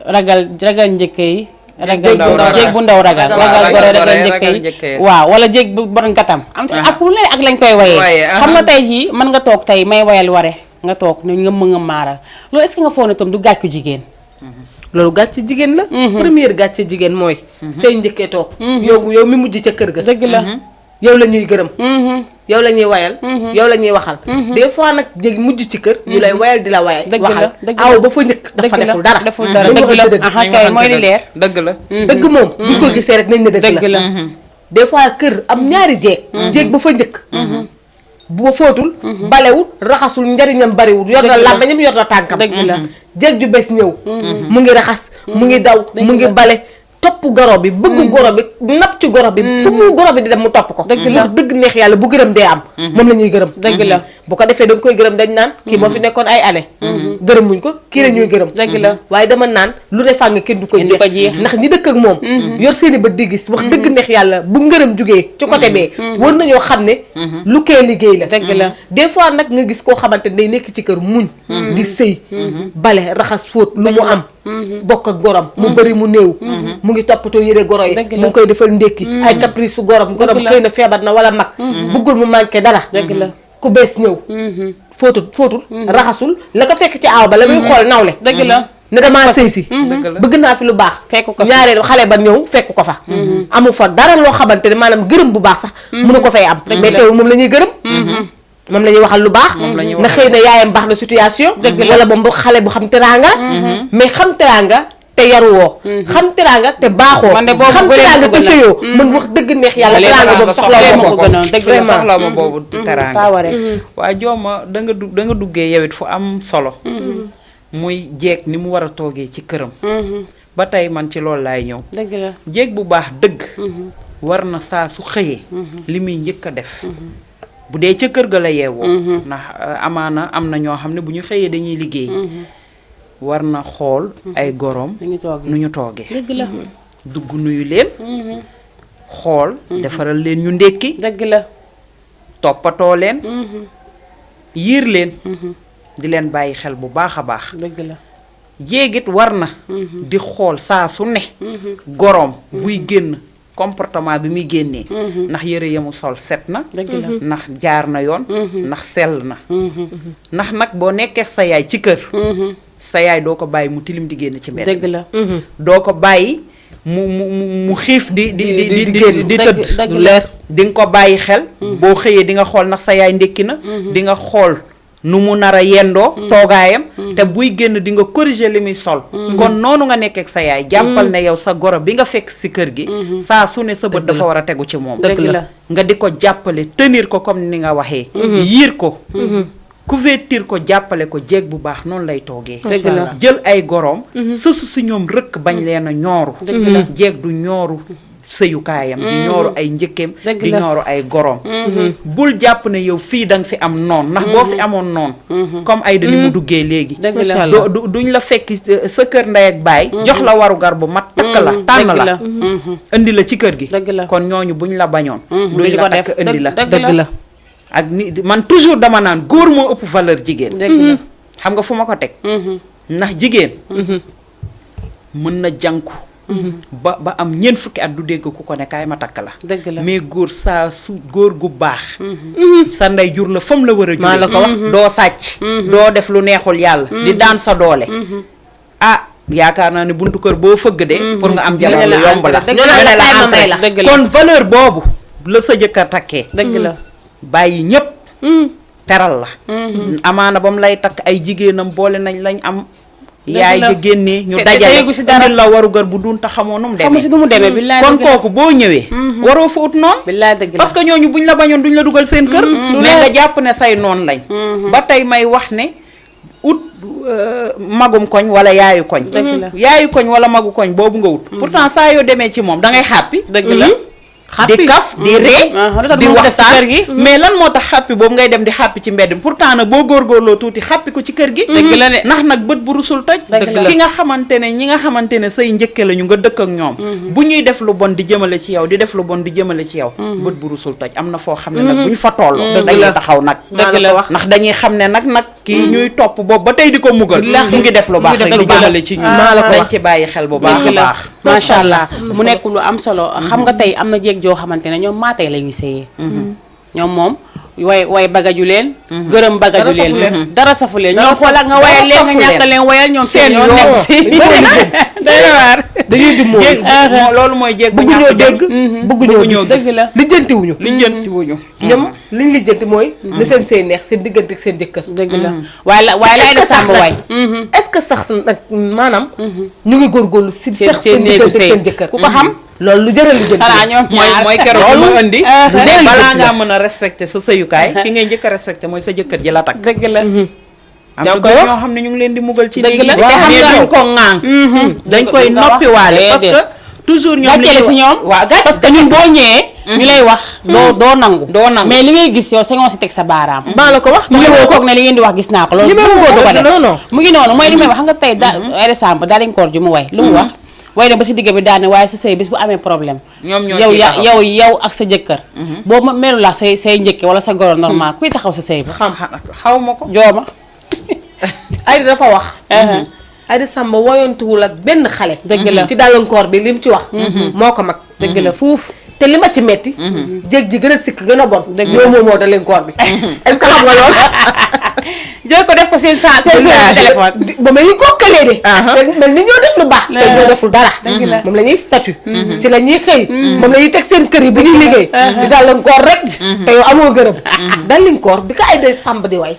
ragal njëkk yi jéeg bu ndaw ragal gore ragal njëkk yi waaw wala jéeg bu bon gatam am ak lu leen ak lañ koy wayee xam nga tey jii mën nga toog tey may wayal ware nga toog ne nga mën a maaral loolu est-ce que nga foog ne tam du gàccu jigéen
loolu gàcce jigéen la première gàcce jigéen mooy say njëkkee toog yow mi mujj ca kër ga
dëgg la
yow la ñuy gërëm yow la ñuy wayal yow la ñuy waxal des fois nag jéeg mujj ci kër ñu lay wayal di la wayal waxal aw ba fa njëkk dafa deful dara
dëgg la kay mooy li leer
dëgg la
dëgg moom buñ ko gisee rek nañ ne dëgg la des fois kër am ñaari jéeg ba fa njëkk bu fóotul balewul raxasul njariñam bariwul yor na làmbañam yor na tànkam
dëgg la
jéeg ju bees ñëw mu ngi raxas mu ngi daw mu ngi bale topp goro bi bëgg goro bi napp ci goro bi fu mu goro bi di dem mu topp ko dëgg la dëgg neex yàlla bu gërëm dee am moom la ñuy gërëm dëgg la bu ko defee da nga koy gërëm dañ naan kii moo fi nekkoon ay année gërëm muñ ko kii la ñuy gërëm
dëgg la
waaye dama naan lu ne fàng kenn du ko jeex ndax ñi dëkk ak moom yor seeni ba di gis wax dëgg neex yàlla bu ngërëm jugee ci côté bee war nañoo xam ne lu kee liggéey la
dëgg la
des fois nag nga gis koo xamante day nekk ci kër muñ di sëy bale raxas fóot lu mu am bokk ak gorom mu bëri mu néew mu ngi toppatoo yëre goro yi mu ngi koy defal ndékki ay caprice su gorom xëy na feebar na wala mag bëggul mu manqué dara ku bees ñëw fóotul raxasul la ko fekk ci aaw ba la muy xool nawle
dëgg la
ne damaa sëy si bëgg naa fi lu baax
fekk ko
ñaareel xale ba ñëw fekk ko fa amu fa dara loo xamante ne maanaam gërëm bu baax sax mënu ko fay am mais teewul moom la ñuy gërëm moom la ñuy waxal lu baax na xëy na yaayam baax na situation wala moom bu xale bu xam teraanga mais xam teraanga te yaruwoo xam teraanga te baaxoo xam teraanga te sëyoo man wax dëgg neex yàlla teraanga boobu
soxla ma boobu teraanga waa jooma da nga duggee yowit fu am solo muy jeeg ni mu war a toogee ci këram ba tey man ci loolu laay ñëw
dëgg la
jeeg bu baax dëgg war na saa su xëyee li muy njëkk a def bu dee ca kër ga la yeewoo ndax amaana am na ñoo xam ne bu ñu xëyee dañuy liggéey war na xool ay goroom nu ñu toogee
dëgg la
dugg nuyu leen xool defaral leen ñu ndékki
dëgg la
toppatoo leen yiir leen di leen bàyyi xel bu baax a baax
dëgg la
jéegit war na di xool saa su ne goroom buy génn comportement bi muy génnee ndax yëre yamu sol set na ndax jaar na yoon ndax sell na ndax nag boo nekkee sa yaay ci kër sa yaay doo ko bàyyi mu tilim di génn ci mbedd
dëgg la
doo ko bàyyi mu xiif di tëdd
lu leer
di nga ko bàyyi xel boo xëyee di nga xool ndax sa yaay ndékki na di nga xool nu mu nar a yendoo toogaayam te buy génn di nga corriger li muy sol kon noonu nga nekk ak sa yaay jàppal ne yow sa goro bi nga fekk ci kër gi saa su ne sa bët dafa war a tegu ci moom
dëgg la
nga di ko jàppale tenir ko comme ni nga waxee yiir ko couverture ko jàppale ko jeeg bu baax noonu lay toogee
dëgg la
jël ay goroom sësu si ñoom rëkk bañ leen a ñooru jeeg du ñooru sëyukaayam di ñooru ay njëkkeem di ñooru ay goroom bul jàpp ne yow fii da nga fi am noon ndax boo fi amoon noon comme ay da ni mu duggee léegi duñ la fekk sa kër ndey ak baay jox la warugar bu mat takk la tànn la indi la ci kër gi kon ñooñu buñ la bañoon duñ la takk indi la
dëgg la
ak ni man toujours dama naan góor moo ëpp valeur jigéen xam nga fu ma ko teg ndax jigéen mën na jànku ba am ñeent fukki at du dégg ku ko ne kaay ma takk la mais góor saa su góor gu baax sa ndey jur la fam la war a jur
maa la ko wax
doo sàcc doo def lu neexul yàlla di daan sa doole ah yaakaar naa ne buntu kër boo fëgg de pour nga am jabar lu yomb la ñu la kon valeur boobu la sa jëkkër takkee
dëgg la
bàyyi ñépp teral la amaana ba mu lay takk ay jigéenam boole nañ lañ am yaay ja génnee ñu dajale indil la warugar bu dun ta xamoo nu mu demee
billaay
kon kooku boo ñëwee waroo fa ut noonu
billaay dëgg la
parce que ñooñu buñ la bañoon duñ la dugal seen kër mais nga jàpp ne say noonu lañ ba tey may wax ne ut magum koñ wala yaayu koñ yaayu koñ wala magu koñ boobu nga ut pourtant saa yoo demee ci moom da ngay xàppi
dëgg la
di kaf di ree di waxtaan mais lan moo tax xàppi boobu ngay dem di xàppi ci mbedd mi pourtant nag boo góorgóorloo tuuti xàppi ko ci kër gi
dëgg la de
ndax nag bët bu rusul toj ki nga xamante ne ñi nga xamante ne say njëkke lañu nga dëkk ak ñoom bu ñuy def lu bon di jëmale ci yow di def lu bon di jëmale ci yow bët bu rusul toj am na foo xam ne nag bu ñu fa toll dañuy taxaw nag
dëgg la
ndax dañuy xam ne nag kii ñuy topp boobu ba tey di ko mugal mu ngi def lu baax rek di jëmale ci ñu dañ ci bàyyi xel bu baax a baax
macha allah mu nekk lu am solo xam nga tey am na jéeg joo xamante ne ñoom maatay la ñuy sëyee ñoom moom way bagaju leen gërëm bagaju leen dara safu leen ñoom xoolal nga wayal leen nga ñàkk leen wayal ñoom seen yoon nekk si day waar
dañuy di mooy
loolu mooy jéeg bu
bëgguñoo dégg bëgguñoo gis
dëgg la
lijjantiwuñu ñoom liñ lijjanti mooy ne seen sëy neex seen diggante ak seen jëkkër
dëgg la waaye lay da sàmm waay
est-ce que sax nag maanaam ñu ngi góorgóorlu si sax seen diggante ak seen jëkkër
ku ko xam
loolu lu jëral lijjanti
xanaa ñoom
mooy keroog lu ma indi balaa ngaa mën a respecté sa sëyukaay ki ngay njëkk a respecté mooy sa jëkkër ji la takk
dëgg la
am na ñoo xam ne ñu ngi leen di mugal ci
dëgg la
te xam nga duñ ko ŋaang dañ koy noppiwaale parce que toujours ñoom
gàcceel si ñoom waaw parce que ñun boo ñëwee ñu lay wax doo nangu mais li ngay gis yow sa ngoo si teg sa baaraam
maa la ko wax
mu ngi koog ne li ngeen di wax gis naa ko loolu du ko def mu ngi noonu mooy li may wax xam nga tey exemple daa dañ koor ju mu way lu mu wax way na ba si digg bi daane waaye sa sëy bis bu amee problème yow ak sa jëkkër boo melu la say njëkke wala sa goro normal kuy taxaw sa sëy ba
xaw ma ko
jooma
ay dafa wax Aïda Samba woyantuwul ak benn xale.
dëgg la
ci gàllankoor bi lim ci wax. moo ko mag.
dëgg la fuuf.
te li ma ci metti jéeg ji gën a sikk gën a bon. dëgg la yow moo gàllankoor bi. est-ce que xam nga loolu.
jël ko def ko seen téléphone.
ba mel ni koo këlee de. mel ni ñoo def lu baax. te ñoo deful dara. moom la ñuy statut. si la ñuy xëy. moom la ñuy teg seen kër yi bu ñuy liggéey. di gàllankoor rek. te yow amoo gërëm. gàllankoor bi ko Aïda Samba di way.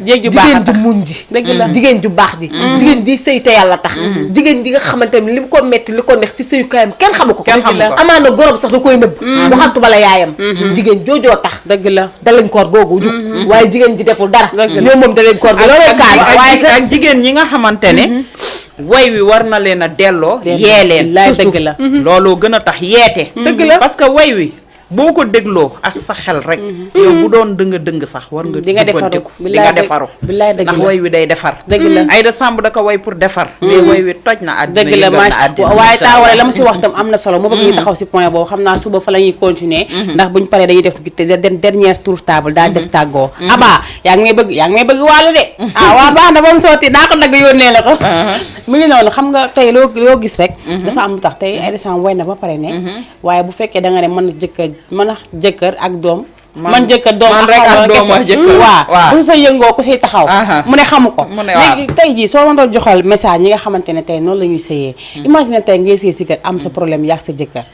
jéeg ju baax
jigéen ju muñ ji. dëgg la jigéen ju baax ji. jigéen di sëy te yàlla tax. jigéen ji nga xamante ne li mu ko metti li ko neex ci sëyukaayam kenn xamu ko.
kenn xamu ko
amaana gorom sax da koy nëbb. bu xamtu bala yaayam. jigéen joojoo tax.
dëgg la
gàllankoor googu jug. waaye jigéen ji deful dara. ñoom moom gàllankoor bi looloo kaay.
waaye ak jigéen ñi nga xamante ne way wi war na leen a delloo yee leen
dëgg la
looloo gën a tax yeete
dëgg la
parce que way wi boo ko dégloo ak sa xel rek yow bu doon dëng sax war nga
di nga
jubbantiku
defaru
di nga defaru
billaay dëgg
ndax
la
way wi day defar
dëgg la
Aïda Samb da ko way pour defar mais way wi toj na àddina
dëgg la
yëngal na àddina
waaye taawale la ma si wax tam am na solo mu bëgg ñu taxaw si point boobu xam naa suba fa la ñuy continuer ndax buñ paree dañuy def dernière tour table daal def tàggoo aba yaa ngi may bëgg wàllu de waa baax na ba mu sotti naa ko dagg yónnee la ko mu ngi noonu xam nga tey loo gis rek dafa am lu tax tey Aïda Samb way na ba pare ne waaye bu fekkee da nga ne mën a jëkkër ak doom man jëkkër doom
man rek ak doom ak jëkkër
waaw bu sa yëngoo ku siy taxaw mu ne xamu ko léegi tey jii soo ma doon joxal message ñi nga xamante ne tey noonu la ñuy sëyee imagine tey ngay sëy si kër am sa problème yaag sa jëkkër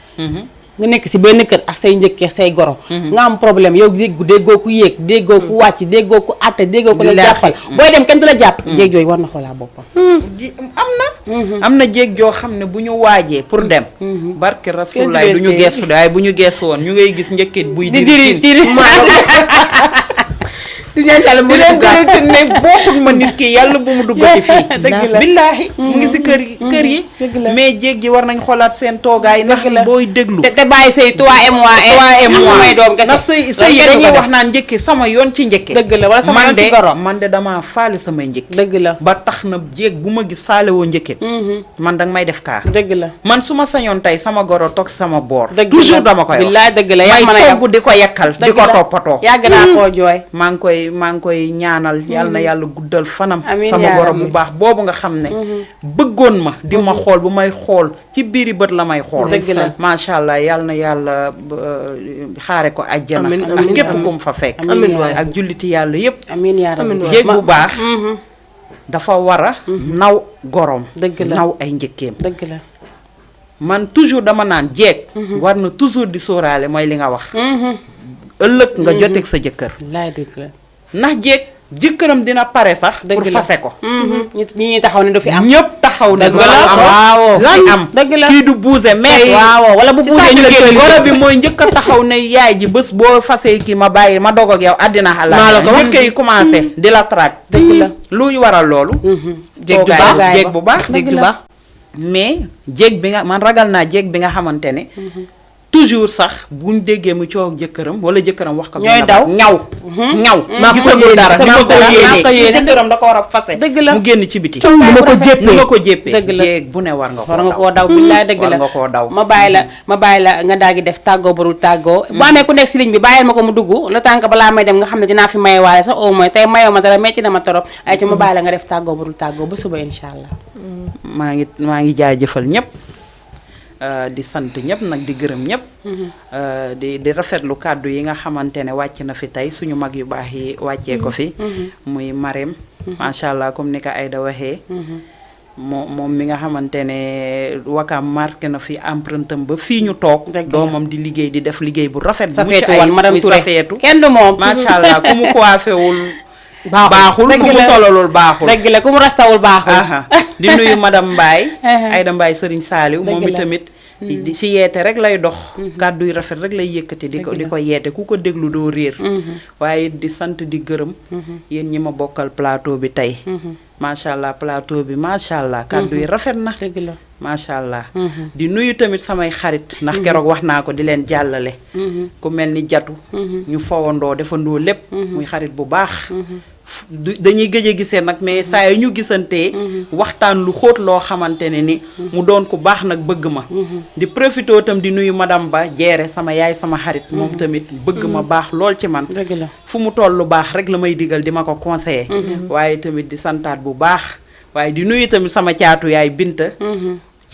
nga nekk si benn kër ak say njëkkee say goro nga am problème yow déggoo ku yéeg déggoo ku wàcc déggoo ku àtte déggoo ku la jàppal booy dem kenn du la jàpp jéeg jooyu war na xoolaa boppam
am na jéeg joo xam ne bu ñu waajee pour dem barke Rasulaay du ñu geesu de waaye bu ñu geesu woon ñu ngay gis njëkkit buy diri di leen gërëte ne bokkul ma nit ki yàlla bu mu duggati fii billaahi mu ngi si kër yi mais jéeg ji war nañ xoolaat seen toogaay ndax booy déglu
te bàyyi say 3 mois samay doom kese
ndax sëy yi dañuy wax naan njëkki sama yoon ci njëkke
dëgg la wala sama yoon si goro
man de dama faale samay njëkk
dëgg la
ba tax na jéeg bu ma gis faale woo njëkke man danga may def kaa
dëgg la
man su ma sañoon tey sama goro toog sama boor
dëgg la
toujours dama koy wax
billaay dëgg la
may togg di ko yekkal di ko toppatoo
yàgg naa koo jooy
maa ngi koy ñaanal yàlla na yàlla guddal fanam
amiin
sama goro bu baax boobu nga xam ne bëggoon ma di ma xool bu may xool ci biiri bët la may xool
dëgg la
macha allah yàlla na yàlla xaare ko àjjana ak képp ku mu fa fekk ak julliti yàlla yépp
amiin yaa rabbi
jéeg bu baax dafa war a naw gorom
dëgg la
naw ay njëkkeem
dëgg la
man toujours dama naan jéeg war na toujours di sóoraale mooy li nga wax ëllëg nga joteeg sa jëkkër
laay dëgg la
ndax jéeg jëkkëram dina pare sax pour fase ko
ñi taxaw ne du fi am
ñëpp taxaw ne
waaw
lan am
dëgg la
kii du buuse mais
waaw wala bu buuse ñu
génn goro bi mooy njëkk a taxaw ne yaay ji bés boo fasee kii ma bàyyi ma dog ak yow àddina xalaat njëkk yi commencé di la traque
dëgg la
lu waral loolu jéeg bu baax mais jéeg bi nga man ragal naa jéeg bi nga xamante ne toujours sax buñ déggee mu coow jëkkëram wala jëkkëram wax ko
ñooy daw
ñaw gisagul dara ñoo ko yéene jëkkëram da ko war a fase
dëgg la
mu génn ci biti
mu
nga ko jéppee
dëgg la
jéeg bu ne war nga
koo daw billaay dëgg la
war nga koo daw
ma bàyyi la nga daal di def tàggoo barul tàggoo bu amee ku nekk si ligne bi bàyyil ma ko mu dugg le temps que balaa may dem nga xam ne dinaa fi maye waale sax au moins tey mayoo ma dara metti na ma torop ay ci ma bàyyi la nga def tàggoo barul tàggoo ba suba insha allah
maa ngi jaajëfal ñëpp di sant ñëpp nag di gërëm ñëpp di rafetlu kàddu yi nga xamante ne wàcc na fi tey suñu mag yu baax yi wàccee ko fi muy Marème macha allah comme ni ko Aïda waxee moom mi nga xamante ne Wakaam marqué na fi empreinte am ba fii ñu toog doomam di liggéey di def liggéey bu rafet bu mucc ay muy Safeetu
kenn du moom
macha allah ku mu coiffewul baaxul ku mu sololul baaxul
dëgg la ku mu rastawul baaxul
di nuyu madame Mbaye Aïda Mbaye Serigne Saliou moom itamit di si yeete rek lay dox kàddu yu rafet rek lay yëkkati di ko yeete ku ko déglu doo réer waaye di sant di gërëm yéen ñi ma bokkal plateau bi tey macha allah plateau bi macha allah kàddu yi rafet na
dëgg la
macha allah di nuyu tamit samay xarit ndax keroog wax naa ko di leen jàllale ku mel ni jatu ñu fowandoo defandoo lépp muy xarit bu baax dañuy gëj a gisee nag mais saa yu ñu gisantee waxtaan lu xóot loo xamante ne ni mu doon ku baax nag bëgg ma di profité itam di nuyu madame Ba jeere sama yaay sama xarit moom tamit bëgg ma baax lool ci man fu mu toll lu baax rek la may digal di ma ko conseiller waaye tamit di santaat bu baax waaye di nuyu tamit sama caatu yaay Binta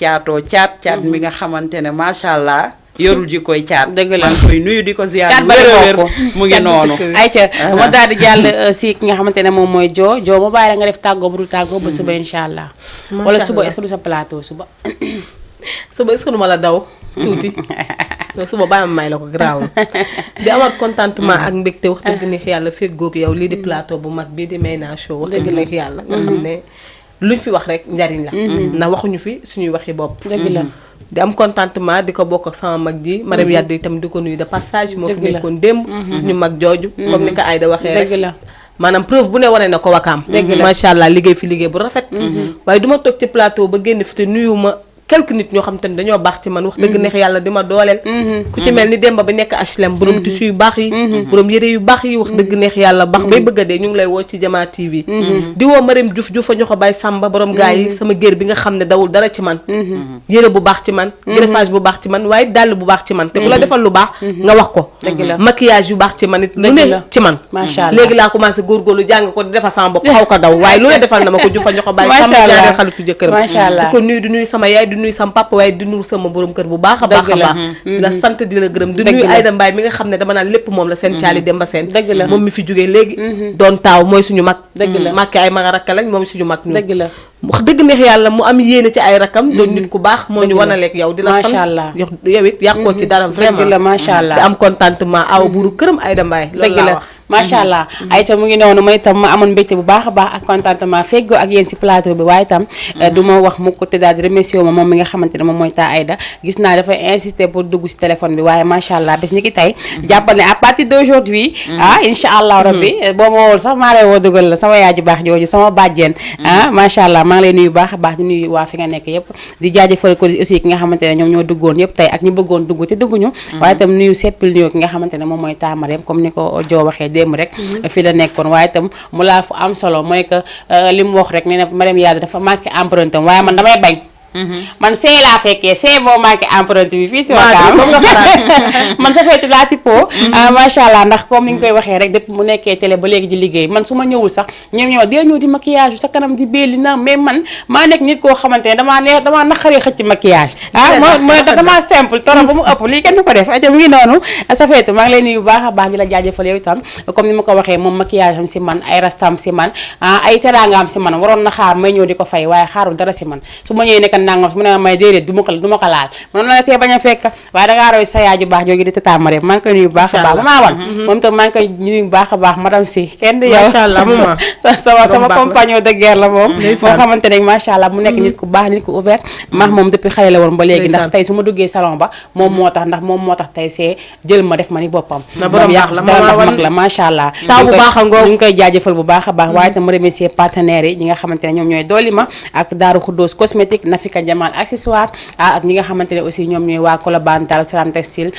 caat mi nga xamante ne macha allah yorul ji koy caat
dëgg la
maa ngi koy nuyu di ko ziar
caat
wér mu ngi noonu
ayca ma daal di jàll si ki nga xamante ne moom mooy joo ma bàyyi la nga def tàggoo bu dul tàggoo ba suba incha allah wala suba est-ce que du sa plateau suba
est-ce que du ma la daw tuuti suba bàyyi ma may la ko garaawul di amaat contentement ak mbégte wax dëgg neex yàlla fekk góog yow lii di plateau bu mag bii di Mayna Show wax dëgg neex yàlla nga xam ne luñ fi wax rek njariñ la ndax waxuñu fi suñuy waxi bopp
dëgg la
di am contentement di ko bokk ak sama mag ji Marème Yade itam di ko nuyu de passage moo fi nekkoon démb suñu mag jooju comme ni ko Aïda waxee rek
dëgg la
maanaam preuve bu ne wane na ko wakaam macha allah liggéey fi liggéey bu rafet waaye du ma toog ci plateau ba génn fi te nuyu ma quelques nit ñoo xam te ne dañoo baax ci man wax dëgg neex yàlla di ma dooleel ku ci mel ni Demba bi nekk HLM borom tissu yu baax yi borom yëre yu baax yi wax dëgg neex yàlla baax bay bëgg a dee ñu ngi lay woo ci Jama TV di woo Marème Diouf a ñoo ko bàyyi Samba borom gars yi sama géer bi nga xam ne dawul dara ci man yëre bu baax ci man greffage bu baax ci man waaye dàll bu baax ci man te ku la defal lu baax nga wax ko maquillage yu baax ci man it lu ne ci man léegi laa commencé góorgóorlu jàng ko di defal sama bopp xaw ko daw waaye lu ne defal na ma ko Diouf a ñoo ko bàyyi Samba jaaree xaritu jëkkëram di ko nuyu di nuyu sama yaay di nuyu sama papa waaye di nuyu sama borom kër bu baax a baax a baax di la sant di la gërëm di nuyu Aïda Mbaye mi nga xam ne dama naan lépp moom la seen caali Demba Seen moom mi fi jógee léegi doon taaw mooy suñu mag màkki ay mag a rakka lañ moom suñu mag
dëgg la
wax dëgg neex yàlla mu am yéene ci ay rakam doon nit ku baax moo ñu wanaleeg yow di la sant yow it yàqoo ci dara vraiment
dëgg la macha allah
di am contentement aw buuru këram Aïda Mbaye
dëgg la macha allah ay itam mu ngi noonu may itam ma amoon mbégte bu baax a baax ak contentement feggoo ak yéen si plateau bi waaye itam du ma wax mu ko te daal di remercier ma moom mi nga xamante ne moom mooy taa Aïda gis naa dafay insister pour dugg si téléphone bi waaye macha allah bés ni ki tey jàppal ne à partir d'aujourd'hui incha allah rabbi boo ma woowul sax maa lay woo dugal la sama yaay ju baax jooju sama bàjjen macha allah maa ngi lay nuyu baax a baax di nuyu waa fi nga nekk yëpp di jaajëfal ko aussi ki nga xamante ne ñoom ñoo duggoon yëpp tey ak ñu bëggoon dugg te dugguñu waaye itam nuyu seppil nuyu ki nga xamante ne moom mooy taa Mariam comme ni ko joo waxee démb rek fii la nekkoon waaye itam mu laal fu am solo mooy que li mu wax rek nee na Marème Yade dafa manqué empreinte am waaye man damay bañ man see laa fekkee see boo manqué empreinte bi fii si Wakaam man sa feetu laa tippoo macha allah ndax comme ni ñu koy waxee rek depuis mu nekkee télé ba léegi di liggéey man su ma ñëwul sax ñoom ñoo dee ñëw di maquillage sa kanam di belli na mais man maa nekk nit koo xamante ne damaa naqaree xëcc maquillage mooy damaa simple torop ba mu ëpp lii kenn du ko def aca mu ngi noonu sa feetu maa ngi lay nuyu bu baax a baax di la jaajëfal yow itam comme ni ma ko waxee moom maquillage am si man ay rastam si man ay teraangaam si man waroon na xaar may ñëw di ko fay waaye xaarul dara si man su ma ñëwee nekk nangam su ma ne may déedéet du ma ko laal man la see bañ a fekk waaye dangaa roy sa yaay ju baax jooju di tata Mariam maa ngi koy nuyu bu baax a baax maa wan moom itam maa ngi koy nuyu bu baax a baax madame si kenn du yow sama compagnon de guerre la moom moo xamante ne macha allah mu nekk nit ku baax nit ku ouvert maax moom depuis xale la woon ba léegi ndax tey su ma duggee salon ba moom moo tax tey see jël ma def ma ni boppam moom yàqu si dara ndax mag la macha allah ñu ngi koy jaajëfal bu baax a baax waaye itam ma remercier partenaires yi ñi nga xamante ne ñoom ñooy dooli ma ak Daaru Xuddoos cosmétique Nafika Jamal accessoire ak ñi nga xamante ne aussi ñoom ñooy waa Colobane Darou Salam textile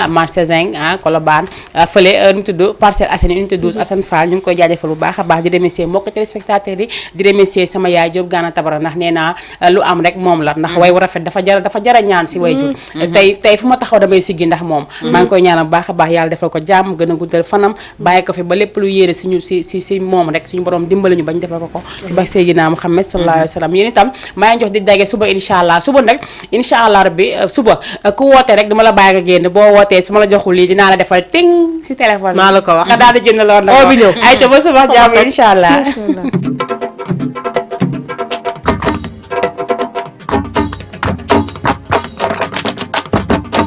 marché Zeng Colobane fële nu mu tudd Parcelles Assainies unité 12 Assane Fall ñu ngi koy jaajëfal bu baax a baax di remercier mbokk téléspectateurs yi di remercier sama yaay Diop Gana Tabara ndax nee naa lu am rek moom la ndax way wu rafet dafa jara ñaan si way jur tey fu ma taxaw damay siggi ndax moom maa ngi koy ñaanal bu baax a baax yàlla defal ko jàmm gën a guddal fanam bàyyi ko fi ba lépp lu yéene suñu si moom rek suñu borom dimbali ñu bañ defal ko si ba Seydina Muhammad sallallahu alayhi wa sallam yéen itam maa ngi jox di dage suba incha allah suba nag incha allah rabbi suba ku woote rek dama la bàyyi nga génn boo wootee su ma la joxul lii dinaa la defal ting si téléphone
maa la ko wax
nga daal di jënd lool nag ay ca ba suba jàmm incha allah